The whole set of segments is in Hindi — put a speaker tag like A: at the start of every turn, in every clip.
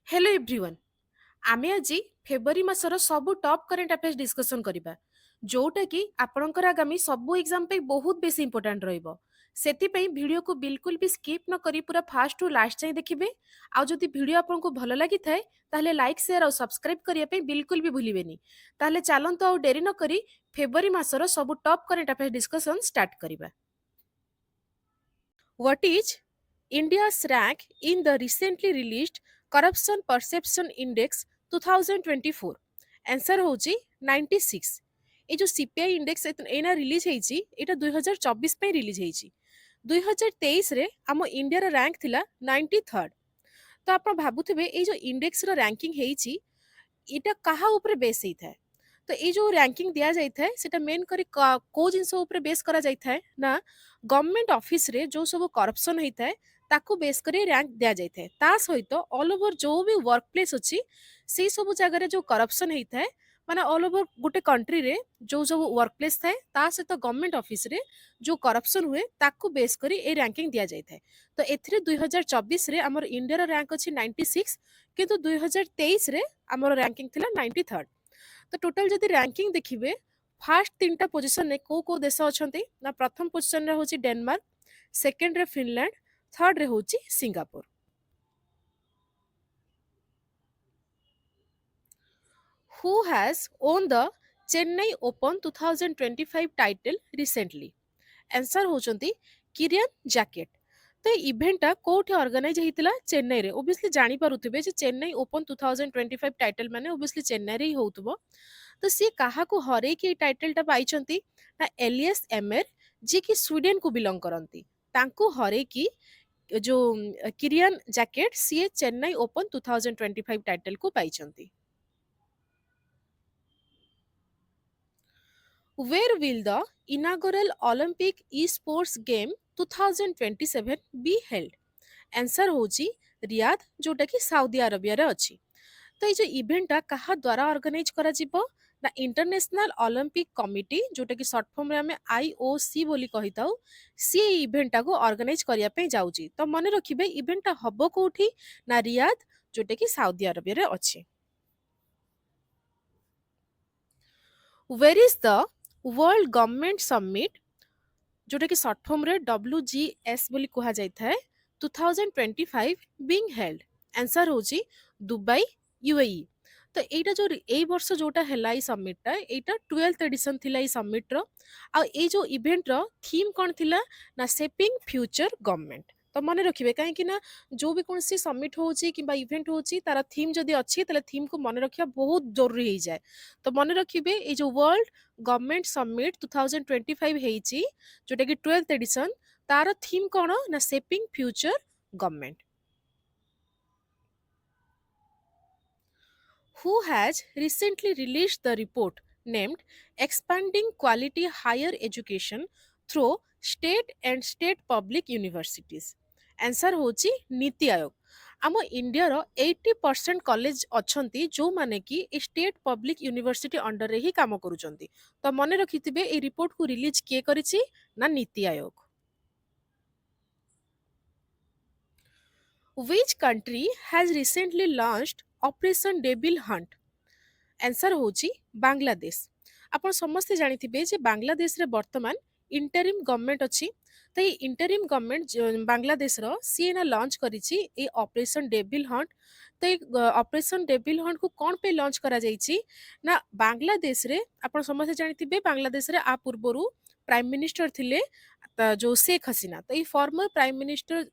A: Hello everyone. आमे আজি फेब्रुआरी मासर सबु टॉप करेंट अफेयर्स डिस्कशन करिबा जोटा कि आपणकर आगामी सबु एग्जाम पे बहुत बेसी इंपोर्टेंट रहइबो। सेति पई वीडियो को बिल्कुल भी स्किप न करी पूरा फास्ट टू लास्ट जाए देखिबे। आ जदि वीडियो आपनको भलो लागि थाए ताहले लाइक शेयर और सब्सक्राइब करिया पे बिल्कुल भी भूलिबेनी। ताहले चालंतो और देरी न करी फेब्रुआरी मासर सबु top current affairs discussion start करिबा। What is India's rank in the recently released Corruption Perception Index 2024? Answer होची 96। ए जो सीपीआई इंडेक्स एना रिलीज हेची एटा 2024 पे रिलीज हेची। 2023 रे आम इंडिया रा रैंक थिला 93rd। तो आप भाबुथिबे ए जो इंडेक्स रो रैंकिंग हेची एटा काहा ऊपर बेस हेइथाय। तो ये जो रैंकिंग दिया जाता है सेटा मेन करी को जिनस ऊपर बेस करा जाता है ना गवर्नमेंट ऑफिस रे जो सब करप्शन होता है ताकू बेस करी रैंक दिया जाता है। ता सहित ऑल ओवर जो भी वर्क प्लेस अच्छी से सब जगह जो करप्शन होता है माने ऑल ओवर गोटे कंट्री रे जो सब वर्क प्लेस थाए ता सहित गवर्नमेंट ऑफिस रे जो करप्शन हुए ताकू बेस करी ए रैंकिंग दिया जाता है। तो एथिरे 2024 रे हमर इंडिया रा रैंक अछि 96 किंतु 2023 रे हमर रैंकिंग थिला 93rd। तो टोटल जदि रैंकिंग देखिए फास्ट तीन टा पोजीशन ने को देश अछंती ना प्रथम पोजीशन रे होची डेनमार्क, सेकंड रे फिनलैंड, थर्ड रे होची Singapore. Who has won the Chennai Open 2025 title recently? Answer होचंती किरियन जैकेट। तो इवेंटा कोठी ऑर्गेनाइज हेतिला चेन्नई रे। ओबियसली जानी पारुथिबे जे चेन्नई ओपन 2025 टाइटल माने ओबियसली चेन्नई रे ही होउतबो। तो सी काहाकू हरे कि टाइटलटा पाइछंती ना एलियस एमर जी की स्वीडन को बिलोंग करंती तांको हरे कि जो किरियन जैकेट सी चेन्नई ओपन 2025 टाइटल को पाइछंती। Where will the inaugural Olympic Esports Game 2027 be held? Answer होची रियाद जोटा कि सऊदी अरेबिया रे अछि। तो ये जो इवेंटा कहा द्वारा ऑर्गेनाइज करा जिवो ना इंटरनेशनल ओलंपिक कमिटी जोटा कि शॉर्ट फॉर्म रे हमें आईओसी बोली कहिताउ सी इवेंटा को ऑर्गेनाइज करिया पे जाउची। तो मने रखिबे इवेंटा हबो कोठी ना रियाद जोटा कि सऊदी अरेबिया रे अछि। Where is the World Government Summit जोटा कि शॉर्ट फॉर्म रे WGS बोली कहा जाता है 2025 being held? आंसर होची दुबई यूएई। तो एटा जो ए वर्ष जोटा हैला ई समिटटा एटा 12th एडिशन थिला ई समिट रो। आ ए जो इवेंट रो थीम कोन थिला ना शेपिंग फ्यूचर गवर्नमेंट। तो मने रखिबे काहे कि ना जो भी कोनसी समिट होची किबा इवेंट होची तारा थीम जदी अछि तले थीम को मने रखिया बहुत जरूरी हो जाए। तो मने रखिबे ए जो वर्ल्ड गवर्नमेंट समिट 2025 हेची जोटा कि 12th एडिशन तार थीम कोन ना shaping future government. Who has recently released the report named Expanding Quality Higher Education Through State and State Public Universities? Answer होची नीति आयोग। आम इंडिया रो 80% कॉलेज अछंती जो माने कि स्टेट पब्लिक यूनिवर्सिटी अंडर रे ही काम करूचंती। तो मने रखिथिबे ए रिपोर्ट को रिलीज किए करिछि ना NITI Aayog. Which country has recently launched Operation Devil Hunt? Answer होची बांग्लादेश। आपण समस्ते जानिथिबे जे बांग्लादेश रे वर्तमान इंटरिम गवर्नमेंट अछि। तो ये इंटरिम गवर्नमेंट बांग्लादेश रो सीएना लॉन्च करिछि ए ऑपरेशन डेविल हंट। तो ये ऑपरेशन डेविल हंट को कोन पे लॉन्च करा जाइछि ना बांग्लादेश रे आपण समस्ते जानिथिबे बांग्लादेश रे आ पूर्वरु प्राइम मिनिस्टर थिले जो शेख हसीना। तो ये फॉर्मर प्राइम मिनिस्टर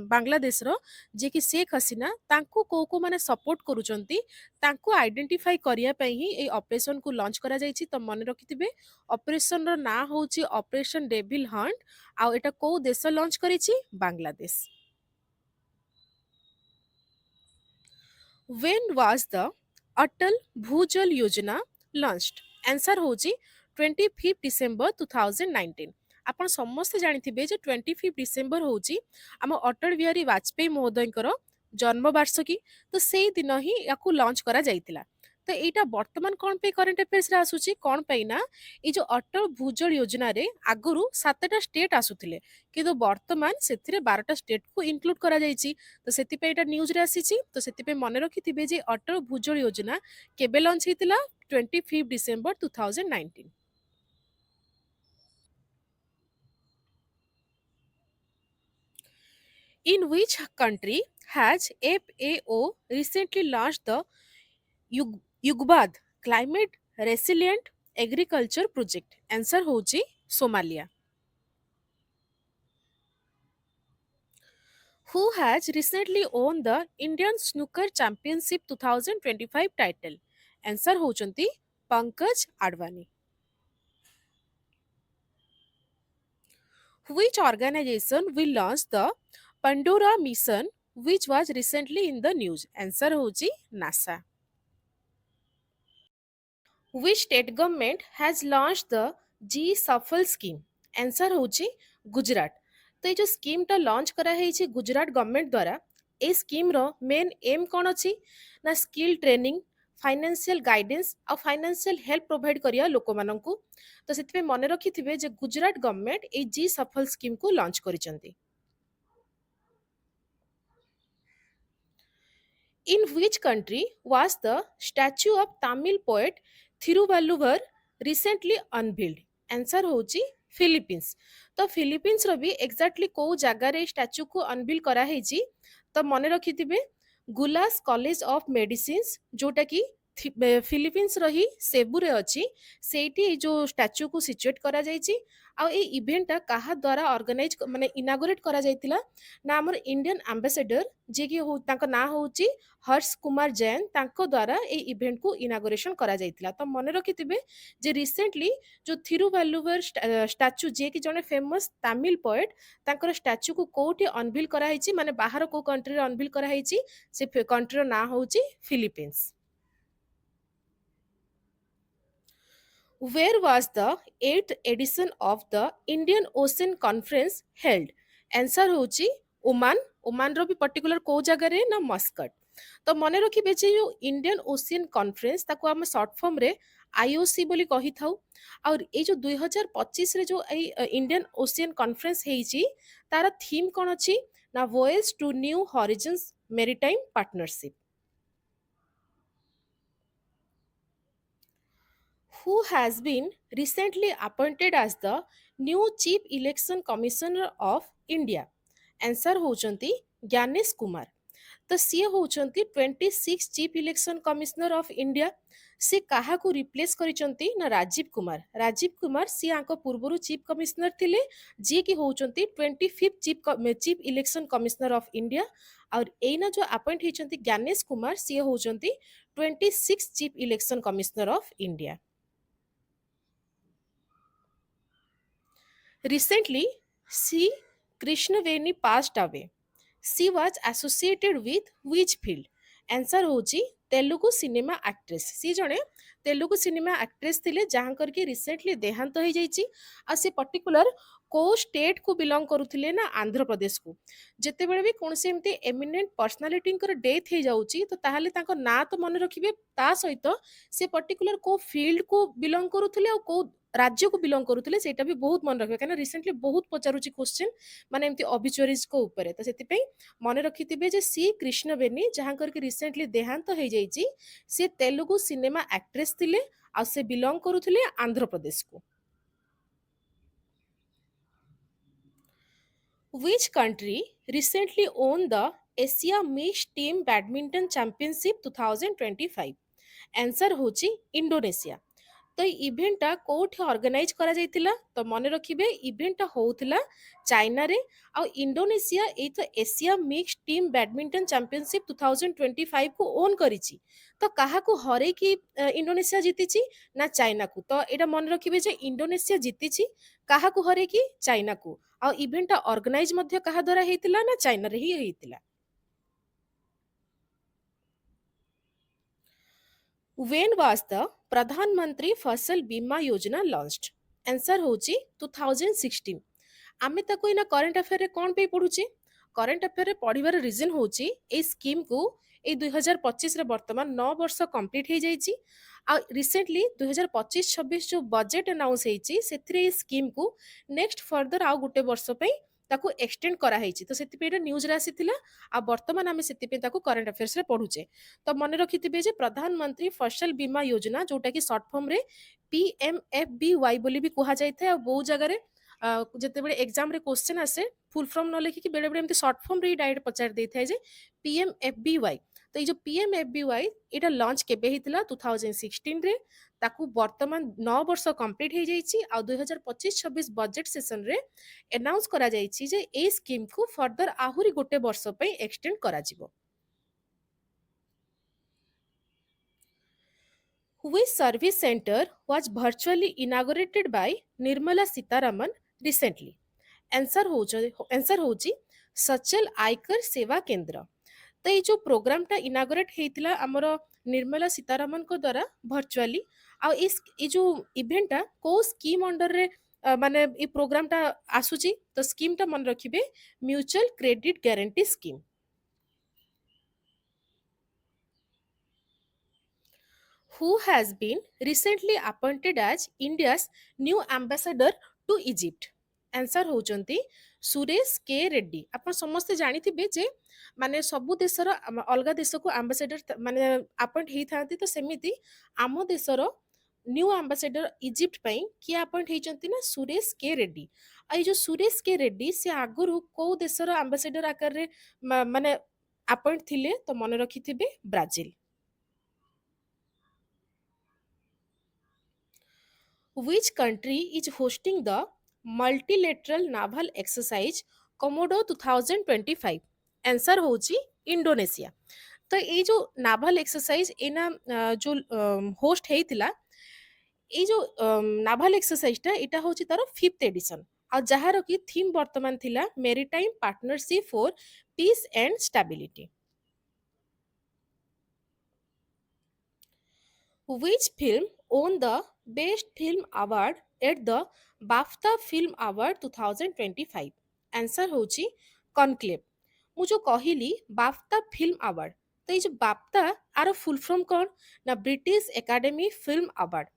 A: बांग्लादेश रो जे कि शेख हसीना तांको को माने सपोर्ट करूचंती तांको आइडेंटिफाई करिया पे ही ए ऑपरेशन को लॉन्च करा जाइछि। तो मन रखिथिबे ऑपरेशन रो ना होची ऑपरेशन डेविल हंट। आ एटा को देश लॉन्च करिछि Bangladesh. When was the Atal Bhujal Yojana launched? Answer होची 25 डिसेंबर 2019। आपण समस्त जानिथिबे जे 25 डिसेंबर होची आम अटल बिहारी वाजपेयी महोदयकर जन्म वार्षिकी। तो से दिन ही याकू लॉन्च करा जाइतिला। ତ ଏଇଟା ବର୍ତ୍ତମାନ କଣ ପାଇଁ କରେଣ୍ଟ ଆଫେୟାର୍ସରେ ଆସୁଛି କଣ ପାଇଁ ନା ଏଇ ଯୋଉ ଅଟଳ ଭୂଜଳ ଯୋଜନାରେ ଆଗରୁ 7ଟା ଷ୍ଟେଟ୍ ଆସୁଥିଲେ କିନ୍ତୁ ବର୍ତ୍ତମାନ ସେଥିରେ 12ଟା ଷ୍ଟେଟକୁ ଇନକ୍ଲୁଡ କରାଯାଇଛି ତ ସେଥିପାଇଁ ଏଇଟା ନ୍ୟୁଜରେ ଆସିଛି ତ ସେଥିପାଇଁ ମନେ ରଖିଥିବେ ଯେ ଅଟଳ ଭୂଜଳ ଯୋଜନା କେବେ ଲଞ୍ଚ ହେଇଥିଲା 25 December 2019 In which country has FAO recently launched the युगबाद climate resilient agriculture project answer होची Somalia who has recently won the Indian Snooker Championship 2025 title answer होचंती Pankaj Advani which organization will launch the Pandora mission which was recently in the news answer होची NASA Which state government has launched the G Shuffle scheme? Answer होची गुजरात तो ये जो स्कीम टा लॉन्च करा है गुजरात गवर्नमेंट द्वारा ए स्कीम रो मेन एम कौन अच्छी ना स्किल ट्रेनिंग फाइनेंशियल गाइडेंस और फाइनेंशियल हेल्प प्रोवाइड करिया लोक माननकु तो सेतिबे मने रखिथिबे जे गुजरात गवर्नमेंट ए जी सफल स्कीम को launch करिसंती In which country was the statue of Tamil poet Thiruvalluvar recently unveiled? Answer होची फिलीपींस तो फिलीपींस रो भी एग्जैक्टली को जगार स्टैच्यू को अनविल करा ହେଇଛି तो मने रखिथिबे गुलास कॉलेज ऑफ मेडिसिन्स जोटा कि फिलीपींस रो ही सेबु रे अछि सेठी ए जो स्टैच्यू को सिचुएट करा जायछि आ ए इवेंट ता काहा द्वारा ऑर्गेनाइज माने इनागोरेट करा जायतिला ना हमर इंडियन एम्बेसडर जे कि हो तांको ना होची हर्ष कुमार जैन तांको द्वारा ए इवेंट को इनागोरेशन करा जायतिला तो मने रखिथिबे जे रिसेंटली जो थिरुवल्लुवर स्टैच्यू जे कि जने फेमस तमिल पोएट तांकर स्टैच्यू को कोठी अनविल करा ହେଇଛି माने बाहर को कंट्री रे अनविल करा ହେଇଛି से कंट्री रो ना होची Philippines Where was the 8th edition of the Indian Ocean Conference held? Answer होची ओमान ओमान रो भी पर्टिकुलर को जगह रे ना मस्कट तो मने रखिबे जे जो इंडियन ओशियन कॉन्फ्रेंस ताको हम शॉर्ट फॉर्म रे आईओसी बोली कही थाउ और ए जो 2025 रे जो इंडियन ओशियन कॉन्फ्रेंस हेइची तार थीम कोन अछि ना voyage to new horizons maritime partnership who has been recently appointed as the new Chief Election Commissioner of India? Answer होचंती ज्ञानेश कुमार तो सी होचंती 26 chief election commissioner of India सी काहा को रिप्लेस करिसंती ना राजीव कुमार सी आंको पूर्वरु चीफ कमिश्नर थिले जे कि होचंती 25th chief election commissioner of India और एना जो अपॉइंट हिचंती ज्ञानेश कुमार सी होचंती 26 chief election commissioner of India Recently, C. Krishnaveni passed away. She was associated with which field? Answer होची तेलुगु सिनेमा एक्ट्रेस सी जणे तेलुगु सिनेमा एक्ट्रेस थिले जहाँकर कि रिसेंटली देहांत हो जाइछि आ से पर्टिकुलर को स्टेट को बिलोंग करुथिले ना आंध्र प्रदेश को जेतेबेले भी कोनसे एमती एमिनेंट पर्सनालिटी डेथ हो जाउछि तो ताहाले तांको ना तो मन रखिबे ता सहित से पर्टिकुलर को फील्ड को बिलोंग करुथिले आ को राज्य को बिलोंग करुथिले सेटा भी बहुत मन रखिबे काना रिसेंटली बहुत पचारुछि क्वेश्चन माने एमती ऑब्ituaries को ऊपर तो सेति मने रखिथिबे जे सी कृष्णवेनी जहाँकर कि रिसेंटली देहांत हो जाइछि से तेलुगु सिनेमा एक्ट्रेस थिले आ से बिलोंग करुथिले आंध्र प्रदेश को Which country recently won the Asia Mixed Team Badminton Championship 2025? Answer होची इंडोनेशिया तो इवेंटा कोठी ऑर्गेनाइज करा जाइतिला तो मने रखिबे इवेंटा होउतिला चाइना रे आ इंडोनेशिया ए तो Asia mix team badminton championship 2025 को ओन करिछि तो काहा को हरे कि इंडोनेशिया जीतिछि ना चाइना को तो एटा मन रखिबे जे इंडोनेशिया जीतिछि काहा को हरे कि चाइना को आ इवेंटा ऑर्गेनाइज मध्य काहा द्वारा हेतिला ना चाइना रे ही हेतिला When was the Pradhan Mantri Fasal Bima Yojana launched? Answer होची 2016 आमे ताको इना करंट अफेयर रे कोन पे पढुचे करंट अफेयर रे पढिबार रीजन होची ए स्कीम को ଏଇ 2025ରେ ବର୍ତ୍ତମାନ 9 ବର୍ଷ କମ୍ପ୍ଲିଟ୍ ହେଇଯାଇଛି। ଆଉ ରିସେଣ୍ଟଲି 2025-26 ଯୋଉ ବଜେଟ୍ ଆନାଉନ୍ସ ହେଇଛି ସେଥିରେ ଏଇ ସ୍କିମ୍କୁ ନେକ୍ସଟ ଫର୍ଦର ଆଉ ଗୋଟେ ବର୍ଷ ପାଇଁ ତାକୁ ଏକ୍ସଟେଣ୍ଡ କରାହେଇଛି। ତ ସେଥିପାଇଁ ଏଇଟା ନ୍ୟୁଜ୍ରେ ଆସିଥିଲା, ଆଉ ବର୍ତ୍ତମାନ ଆମେ ସେଥିପାଇଁ ତାକୁ କରେଣ୍ଟ ଆଫେୟର୍ସରେ ପଢୁଛେ। ତ ମନେ ରଖିଥିବେ ଯେ ପ୍ରଧାନମନ୍ତ୍ରୀ ଫସଲ ବୀମା ଯୋଜନା, ଯୋଉଟାକି ସର୍ଟ ଫର୍ମରେ PMFBY ବୋଲି ବି କୁହାଯାଇଥାଏ। ଆଉ ବହୁ ଜାଗାରେ ଯେତେବେଳେ ଏକ୍ସାମରେ କ୍ୱେଶ୍ଚନ ଆସେ ଫୁଲ୍ ଫର୍ମ ନ ଲେଖିକି ବେଳେ ବେଳେ ଏମିତି ସର୍ଟ ଫର୍ମରେ ଡାଇରେକ୍ଟ ପଚାରି ଦେଇଥାଏ ଯେ PMFBY। ତ ଏଇ ଯୋଉ PMFBY ଏଇଟା ଲଞ୍ଚ କେବେ ହେଇଥିଲା? 2016ରେ। ତାକୁ ବର୍ତ୍ତମାନ 9 ବର୍ଷ କମ୍ପ୍ଲିଟ୍ ହେଇଯାଇଛି। ଆଉ 2025-26 ବଜେଟ୍ ସେସନରେ ଆନାଉନ୍ସ କରାଯାଇଛି ଯେ ଏଇ ସ୍କିମ୍କୁ ଫର୍ଦର ଆହୁରି ଗୋଟେ ବର୍ଷ ପାଇଁ ଏକ୍ସଟେଣ୍ଡ କରାଯିବ। Which service center was virtually inaugurated by Nirmala Sitaraman recently? Answer होची सचल आयकर सेवा केंद्र। तो ये जो प्रोग्रामटा इनागोरेट ହେଇଥିଲା ଆମର ନିର୍ମଲା ସୀତାରମଣଙ୍କ ଦ୍ୱାରା ଭର୍ଚୁଆଲି, ଆଉ ଏ ଯୋଉ ଇଭେଣ୍ଟଟା କୋଉ ସ୍କିମ୍ ଅଣ୍ଡରରେ ମାନେ ଏ ପ୍ରୋଗ୍ରାମଟା ଆସୁଛି? ତ ସ୍କିମ୍ଟା ମନେ ରଖିବେ, mutual credit guarantee scheme. Who has been recently appointed as India's new ambassador to Egypt? Answer होचंती सुरेश के रेड्डी। ଆପଣ ସମସ୍ତେ ଜାଣିଥିବେ ଯେ ମାନେ ସବୁ ଦେଶର ଅଲଗା ଦେଶକୁ ଆମ୍ବାସେଡର ମାନେ ଆପଏଣ୍ଟ ହେଇଥାନ୍ତି। ତ ସେମିତି ଆମ ଦେଶର ନ୍ୟୁ ଆମ୍ବାସେଡର ଇଜିପ୍ଟ ପାଇଁ କିଏ ଆପଏଣ୍ଟ ହେଇଛନ୍ତି ନା ସୁରେଶ କେ ରେଡ୍ଡି। ଆଉ ଏଇ ଯୋଉ ସୁରେଶ କେ ରେଡ୍ଡି ସେ ଆଗରୁ କୋଉ ଦେଶର ଆମ୍ବାସେଡର ଆକାରରେ ମାନେ ଆପଏଣ୍ଟ ଥିଲେ? ତ ମନେ ରଖିଥିବେ Brazil. Which country is hosting the multilateral naval exercise Komodo 2025? Answer होची इंडोनेशिया। तो ये जो नाभल एक्सरसाइज एना जो होस्ट ହେଇଥିଲା, ଏଇ ଯୋଉ ନାଭାଲ ଏକ୍ସରସାଇଜଟା ଏଇଟା ହଉଛି ତାର 5th ଏଡିସନ। ଆଉ ଯାହାର କି ଥିମ୍ ବର୍ତ୍ତମାନ ଥିଲା maritime partnership for peace and stability. Which film won the Best Film Award at the BAFTA Film Award 2025? Answer होची कनक्लेव। ମୁଁ ଯୋଉ କହିଲି ବାଫ୍ତା ଫିଲ୍ମ ଆୱାର୍ଡ, ତ ଏଇ ଯୋଉ ବାଫ୍ତା ଆର ଫୁଲ୍ ଫର୍ମ କଣ ନା ବ୍ରିଟିଶ ଏକାଡେମୀ ଫିଲ୍ମ ଆୱାର୍ଡ।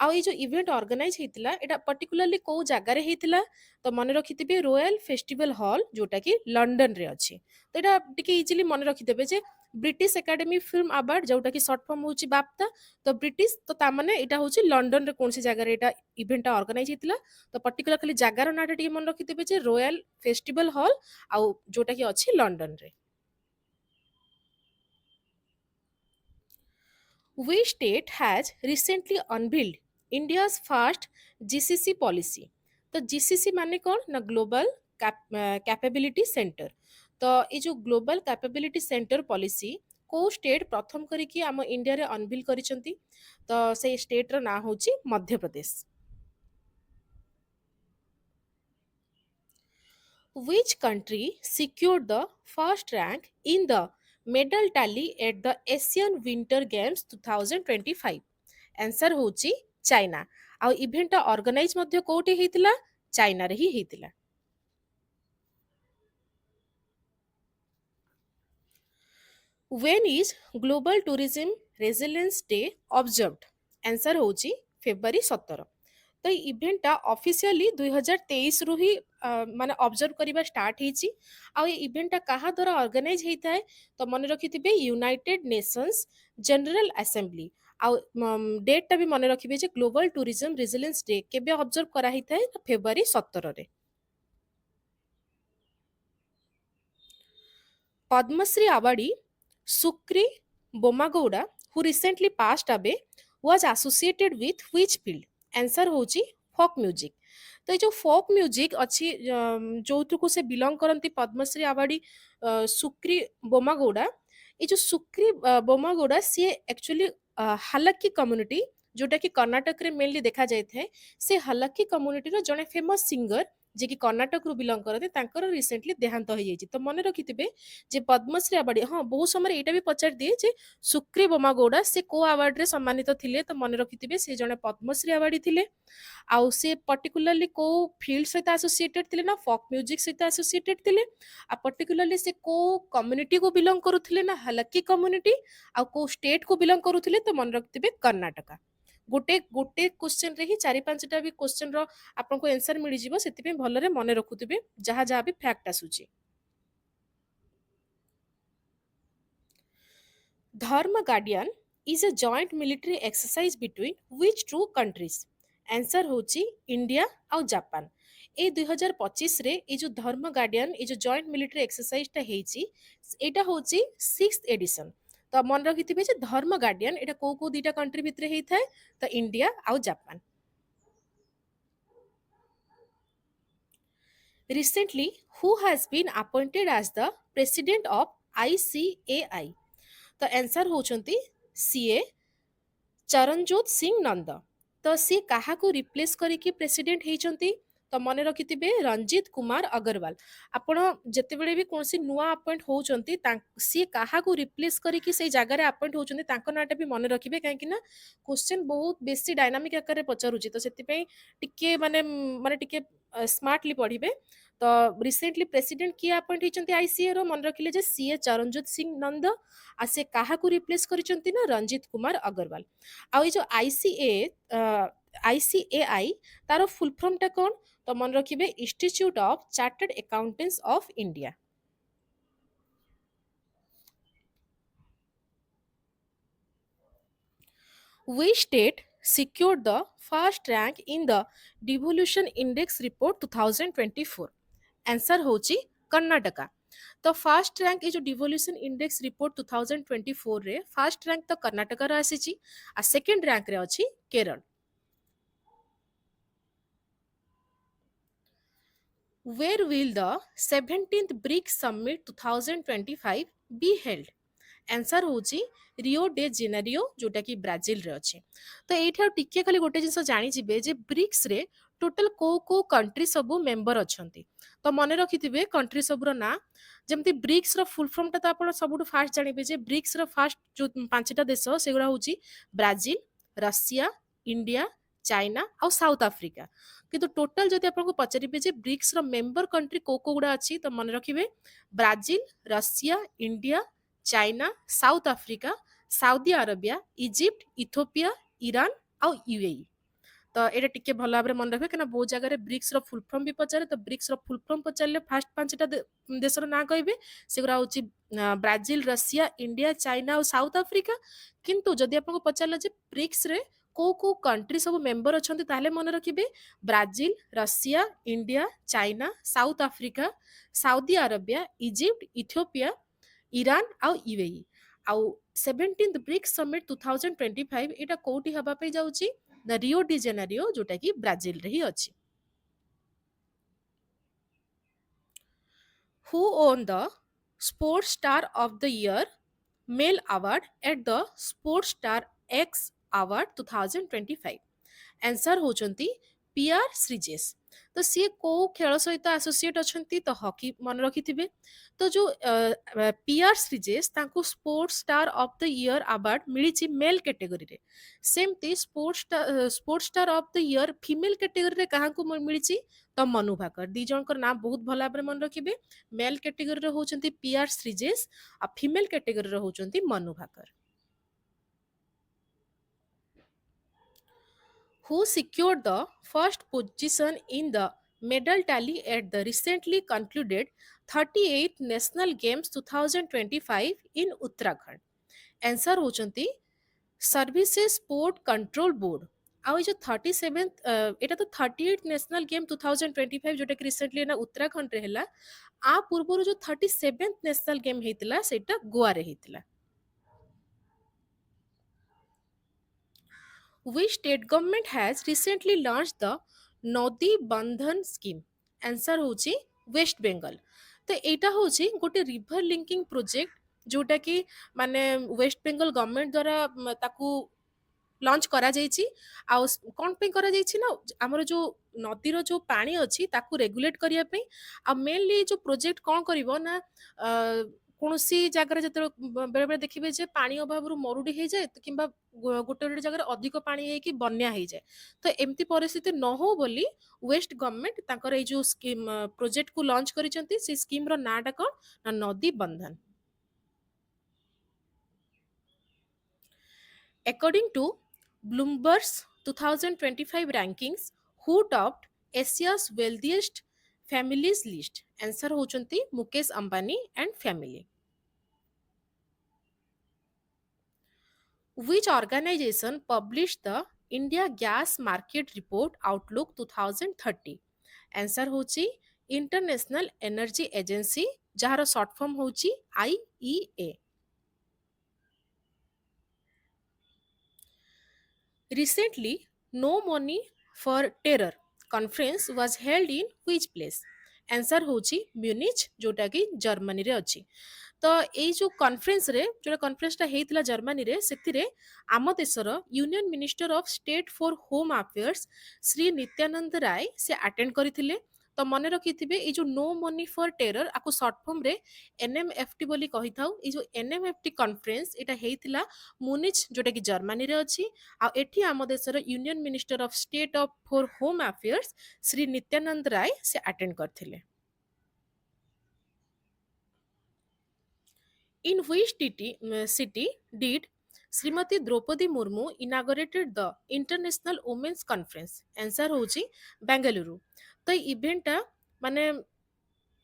A: ଆଉ ଏଇ ଯୋଉ ଇଭେଣ୍ଟ ଅର୍ଗାନାଇଜ ହେଇଥିଲା ଏଇଟା ପର୍ଟିକୁଲାରଲି କୋଉ ଜାଗାରେ ହେଇଥିଲା? ତ ମନେ ରଖିଥିବେ ରୋୟାଲ ଫେଷ୍ଟିଭାଲ ହଲ୍, ଯୋଉଟା କି ଲଣ୍ଡନରେ ଅଛି। ତ ଏଇଟା ଟିକେ ଇଜିଲି ମନେ ରଖିଦେବେ ଯେ ବ୍ରିଟିଶ ଏକାଡେମୀ ଫିଲ୍ମ ଆୱାର୍ଡ, ଯୋଉଟା କି ସର୍ଟ ଫର୍ମ ହଉଛି ବାଫ୍ତା। ତ ବ୍ରିଟିଶ, ତ ତାମାନେ ଏଇଟା ହଉଛି ଲଣ୍ଡନରେ କୌଣସି ଜାଗାରେ ଏଇଟା ଇଭେଣ୍ଟଟା ଅର୍ଗାନାଇଜ ହେଇଥିଲା। ତ ପର୍ଟିକୁଲାର ଖାଲି ଜାଗାର ନାଁଟା ଟିକେ ମନେ ରଖିଦେବେ ଯେ ରୋୟାଲ ଫେଷ୍ଟିଭାଲ ହଲ୍, ଆଉ ଯୋଉଟା କି ଅଛି ଲଣ୍ଡନରେ। Which state has recently unveiled India's first GCC policy? तो GCC माने कौन ना ग्लोबल कैपेबिलिटी सेंटर। तो ये जो ग्लोबल कैपेबिलिटी सेंटर पॉलिसी को स्टेट प्रथम करिकी आम इंडिया रे अनविल करिसंती। तो से स्टेट रो ना होची Madhya Pradesh. Which country secured the first rank in the medal tally at the Asian Winter Games 2025? Answer होची चाइना। ଆଉ ଇଭେଣ୍ଟଟା ଅର୍ଗାନାଇଜ ମଧ୍ୟ କୋଉଠି ହେଇଥିଲା? ଚାଇନାରେ ହିଁ ହେଇଥିଲା। When is Global Tourism Resilience Day observed? Answer होची फेब्रुआरी 17। तो ये इभेंटटा ऑफिशियली 2023 रु ही माने ऑब्जर्व करिबा स्टार्ट ହେଇଛି। ଆଉ ଏ ଇଭେଣ୍ଟଟା କାହା ଦ୍ୱାରା ଅର୍ଗାନାଇଜ ହେଇଥାଏ? ତ ମନେ ରଖିଥିବେ ୟୁନାଇଟେଡ୍ ନେସନ୍ସ ଜେନେରାଲ ଆସେମ୍ବଲି। ଆଉ ଡେଟଟା ବି ମନେ ରଖିବେ ଯେ ଗ୍ଲୋବାଲ ଟୁରିଜମ ରେଜିଲିଏନ୍ସ ଡେ କେବେ ଅବଜର୍ଭ କରାହେଇଥାଏ? ନା ଫେବ୍ରୁଆରୀ 17ରେ। Padmasri awardee Sukri Bomagowda, who recently passed away, was associated with which field? Answer होची folk music। तो ये जो folk music अच्छी ଯୋଉଥିକୁ ସେ ବିଲଙ୍ଗ କରନ୍ତି ପଦ୍ମଶ୍ରୀ ଆୱାର୍ଡୀ ସୁକ୍ରି ବୋମାଗୌଡା। ଏ ଯୋଉ ସୁକ୍ରି ବୋମାଗୌଡା ସିଏ ଆକ୍ଚୁଆଲି ହାଲାକି କମ୍ୟୁନିଟି, ଯୋଉଟା କି କର୍ଣ୍ଣାଟକରେ ମେନଲି ଦେଖାଯାଇଥାଏ, ସେ ହାଲାକି କମ୍ୟୁନିଟିର ଜଣେ ଫେମସ ସିଙ୍ଗର जे कि कर्णाटक रु बिलंग करते तांकर रिसेंटली देहांत हो जाइए। तो मन रखिथिबे जे पद्मश्री अवार्ड, हाँ बहुत समय एटा भी पचार दिए जे सुक्री बोमागौड़ा से को अवार्ड रे सम्मानित थिले, तो मन रखिथिबे से जने पद्मश्री अवार्डी थिले। आउ से पर्टिकुलरली को फील्ड सहित एसोसिएटेड थिले ना फोक म्यूजिक सहित एसोसिएटेड थिले, आ पर्टिकुलरली से को कम्युनिटी को बिलोंग करुथिले ना हलक्की कम्युनिटी, आ को स्टेट को बिलोंग करुथिले, तो मन रखिथिबे कर्नाटका। गोटे गोटे क्वेश्चन रे ही चारि पांचटा भी क्वेश्चन रो आपनको आंसर मिल जिवो, सेति पे भलरे मने रखुथिबे जहा जहा भी फैक्ट आसुची। धर्म guardian is a joint military exercise between which two countries? Answer होची इंडिया और जापान। ए 2025 रे ए जो धर्म गार्डियन ए जो जॉइंट मिलिट्री एक्सरसाइज टा हेची, एटा होची 6th एडिशन। तो मन रखिथिबे जे धर्म गार्डियन एटा को दीटा कंट्री भितरे हेई थाए, तो इंडिया और Japan. Recently, who has been appointed as the president of ICAI? तो आंसर होचंती सीए चरणजोत सिंह नंद। तो सी काहाकू रिप्लेस करिकी प्रेसिडेंट हेइचंती, तो मने रखिथिबे रंजीत कुमार अग्रवाल। आपण जेतेबेले भी कोनसी नुआ अपॉइंट होउचंती सी काहाकू रिप्लेस करिकी से जगह रे अपॉइंट होउचंती तांको नाटा भी मने रखिबे, काहे कि ना क्वेश्चन बहुत बेसी डायनामिक आकार रे पचारुची, तो सेति पई टिके माने माने टिके स्मार्टली पढिबे। तो रिसेंटली प्रेसिडेंट किए अपॉइंट हेइचंती आईसीए रो, मन रखिले जे सीए चरणजोत सिंह नंद, आ से काहाकू रिप्लेस करिचंती ना रंजीत कुमार अग्रवाल। आ जो आईसीएआई तार फुल फॉर्म टा कौन, तो मन रखिबे institute of chartered accountants of India. Which state secured the first rank in the devolution index report 2024? Answer होची कर्नाटका। तो फर्स्ट रैंक ये जो डिवोल्यूशन इंडेक्स रिपोर्ट 2024 रे फर्स्ट रैंक तो कर्नाटका रो आसीची, आ सेकंड रैंक रे अछि Kerala. Where will the 17th BRICS Summit 2025 be held? Answer होची रियो डे जेनेरियो, जोटा कि ब्राजिल रे अछि। तो एठी टिके खाली गोटे जिंस जानि जिबे जे ब्रिक्स रे टोटल को कंट्री सबु मेंबर अछंती। तो मने रखिथिबे कंट्री सबुर ना, जेमति ब्रिक्स रो फुल फॉर्म ता तो आपण सबुठु फास्ट जानिबे जे ब्रिक्स रो फास्ट जो पांचटा देश सेगुरा होची ब्राजिल, रशिया, इंडिया, चाइना और साउथ अफ्रीका। किंतु टोटल जदि आपको पचारिबे जे ब्रिक्स रो मेंबर कंट्री को गुडा अछि, तो मन रखिबे Brazil, Russia, India, China, South Africa, Saudi Arabia, Egypt, Ethiopia, Iran और यूएई। तो एटा टिके भल भाबरे मन रखबे, केना बहुत जगह रे ब्रिक्स रो फुल फॉर्म भी पचारे, तो ब्रिक्स रो फुल फॉर्म पचारले फास्ट पांचटा देशर ना कहबे, सेगुरा होची ब्राजिल, रशिया, इंडिया, चाइना और साउथ अफ्रीका। किंतु जदि आपको पचारला जे ब्रिक्स रे को कंट्री सब मेंबर अछंती, ताहले मन रखिबे Brazil, Russia, India, China, South Africa, Saudi Arabia, Egypt, Ethiopia, Iran आउ यूएई। आउ 17th ब्रिक्स समिट 2025 एटा कोठी हबा पे जाउची ना रियो डी जेनेरियो, जोटा कि ब्राजिल रे ही अछि। Who won the Sports Star of the Year Male Award at the Sports Star X Award 2025? Answer होचंती पीआर श्रीजेश। तो सी को खेल सहित एसोसिएट अछंती, तो हॉकी मन रखिथिबे। तो जो पीआर श्रीजेश तांको sports star of the year award मिलिछि मेल कैटेगरी रे। सेमती sports star of the year female category रे काहाकू मिलिछि, तो मनु भाकर। दी जनकर नाम बहुत भला भाबरे मन रखिबे। मेल कैटेगरी रे होचंती पीआर श्रीजेश, आ फीमेल कैटेगरी रे होचंती Manu Bhaker. Who secured the first position in the medal tally at the recently concluded 38th National Games 2025 in Uttarakhand? Answer होचंती सर्विसेज स्पोर्ट कंट्रोल बोर्ड। आउ जो 37th एटा तो 38th नेशनल गेम 2025 जोटा कि रिसेंटली ना उत्तराखंड रे हैला। आ पूर्वरु जो 37th नेशनल गेम हेतिला सेटा गोवा रे हेतिला। Which state government has recently launched the Nodi Bandhan scheme? Answer होची वेस्ट बेंगल। तो एटा होची गोटे रिवर लिंकिंग प्रोजेक्ट, जोटा कि माने वेस्ट बेंगल गवर्नमेंट द्वारा ताकू लॉन्च करा जाइछि। आ कोन पे करा जाइछि ना, हमर जो ନଦୀର ଯୋଉ ପାଣି ଅଛି ତାକୁ ରେଗୁଲେଟ୍ କରିବା ପାଇଁ। ଆଉ ମେନଲି ଯୋଉ ପ୍ରୋଜେକ୍ଟ କଣ କରିବ ନା ଅ, କୌଣସି ଜାଗାରେ ଯେତେବେଳେ ବେଳେ ବେଳେ ଦେଖିବେ ଯେ ପାଣି ଅଭାବରୁ ମରୁଡି ହେଇଯାଏ ତ କିମ୍ବା ଗୋଟେ ଗୋଟେ ଜାଗାରେ ଅଧିକ ପାଣି ହେଇକି ବନ୍ୟା ହେଇଯାଏ। ତ ଏମିତି ପରିସ୍ଥିତି ନ ହଉ ବୋଲି ୱେଷ୍ଟ ଗଭର୍ଣମେଣ୍ଟ ତାଙ୍କର ଏଇ ଯୋଉ ସ୍କିମ୍ ପ୍ରୋଜେକ୍ଟକୁ ଲଞ୍ଚ କରିଛନ୍ତି। ସେ ସ୍କିମ୍ର ନାଁଟା କଣ ନା ନଦୀ ବନ୍ଧନ। According to Bloomberg's 2025 rankings, who topped Asia's wealthiest families list? Answer होचंती Mukesh Ambani and family. Which organization published the India Gas Market Report Outlook 2030? Answer होची International Energy Agency, ଯାହାର short form होची IEA. Recently, No Money for Terror conference was held in which place? Answer होची म्यूनिच, जोटा कि जर्मनी रे अछि। ତ ଏଇ ଯୋଉ କନଫରେନ୍ସରେ ଯୋଉଟା କନଫରେନ୍ସଟା ହେଇଥିଲା ଜର୍ମାନୀରେ ସେଥିରେ ଆମ ଦେଶର union minister of state for home affairs Shri Nityanand Rai ସେ ଆଟେଣ୍ଡ କରିଥିଲେ। ତ ମନେ ରଖିଥିବେ ଏଇ ଯୋଉ ନୋ ମନି ଫର ଟେରର ଆକୁ ସର୍ଟ ଫର୍ମରେ ଏନଏମଏଫଟି ବୋଲି କହିଥାଉ। ଏଇ ଯୋଉ ଏନଏମଏଫଟି କନଫରେନ୍ସ ଏଇଟା ହେଇଥିଲା ମୁନିଚ ଯୋଉଟା କି ଜର୍ମାନୀରେ ଅଛି। ଆଉ ଏଠି ଆମ ଦେଶର union minister of state of for home affairs Shri Nityanand Rai ସେ ଆଟେଣ୍ଡ କରିଥିଲେ। In which city did Srimati Draupadi Murmu inaugurated the International Women's Conference? Answer होची बेंगलुरु। तो इवेंटा माने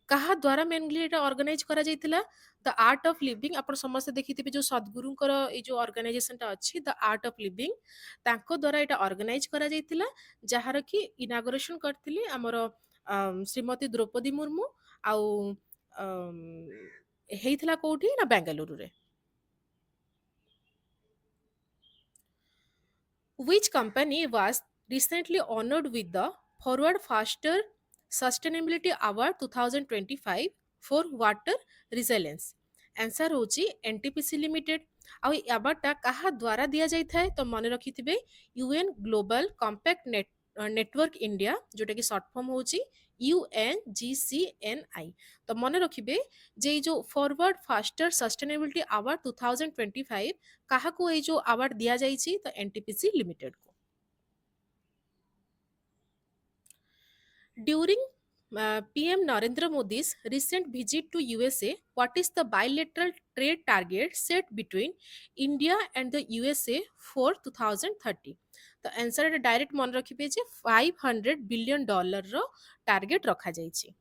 A: କାହା ଦ୍ୱାରା ମେନଲି ଏଟା ଅର୍ଗାନାଇଜ କରାଯାଇଥିଲା? ଦ ଆର୍ଟ ଅଫ ଲିଭିଂ, ଆପଣ ସମସ୍ତେ ଦେଖିଥିବେ ଯୋଉ ସଦ୍ଗୁରୁଙ୍କର ଏଇ ଯୋଉ ଅର୍ଗାନାଇଜେସନଟା ଅଛି ଦ ଆର୍ଟ ଅଫ ଲିଭିଂ, ତାଙ୍କ ଦ୍ୱାରା ଏଟା ଅର୍ଗାନାଇଜ କରାଯାଇଥିଲା। ଯାହାର କି ଇନାଗୁରେସନ କରିଥିଲେ ଆମର ଶ୍ରୀମତୀ ଦ୍ରୌପଦୀ ମୁର୍ମୁ। ଆଉ ଅମ୍, ହେଇଥିଲା କୋଉଠି ନା ବେଙ୍ଗାଲୁରୁରେ। Which company was recently honored with the Forward Faster Sustainability Award 2025 for water resilience? Answer होची NTPC Limited। ଆଉ ଏ ଆୱାର୍ଡଟା କାହା ଦ୍ୱାରା ଦିଆଯାଇଥାଏ ତ ମନେ ରଖିଥିବେ UN global compact network India, ଯୋଉଟା କି ସର୍ଟ ଫର୍ମ ହେଉଛି UNGCNI। ତ ମନେ ରଖିବେ ଯେ ଏଇ ଯୋଉ ଫରୱାର୍ଡ ଫାଷ୍ଟର ସଷ୍ଟେନେବିଲିଟି ଆୱାର୍ଡ 2025 କାହାକୁ ଏଇ ଯୋଉ ଆୱାର୍ଡ ଦିଆଯାଇଛି ତ NTPC ଲିମିଟେଡକୁ। During PM Narendra Modi's recent visit to USA, what is the bilateral trade target set between India and the USA for 2030? The answer is direct मन रखिबे जे $500 billion रो टारगेट रखा जाइछि।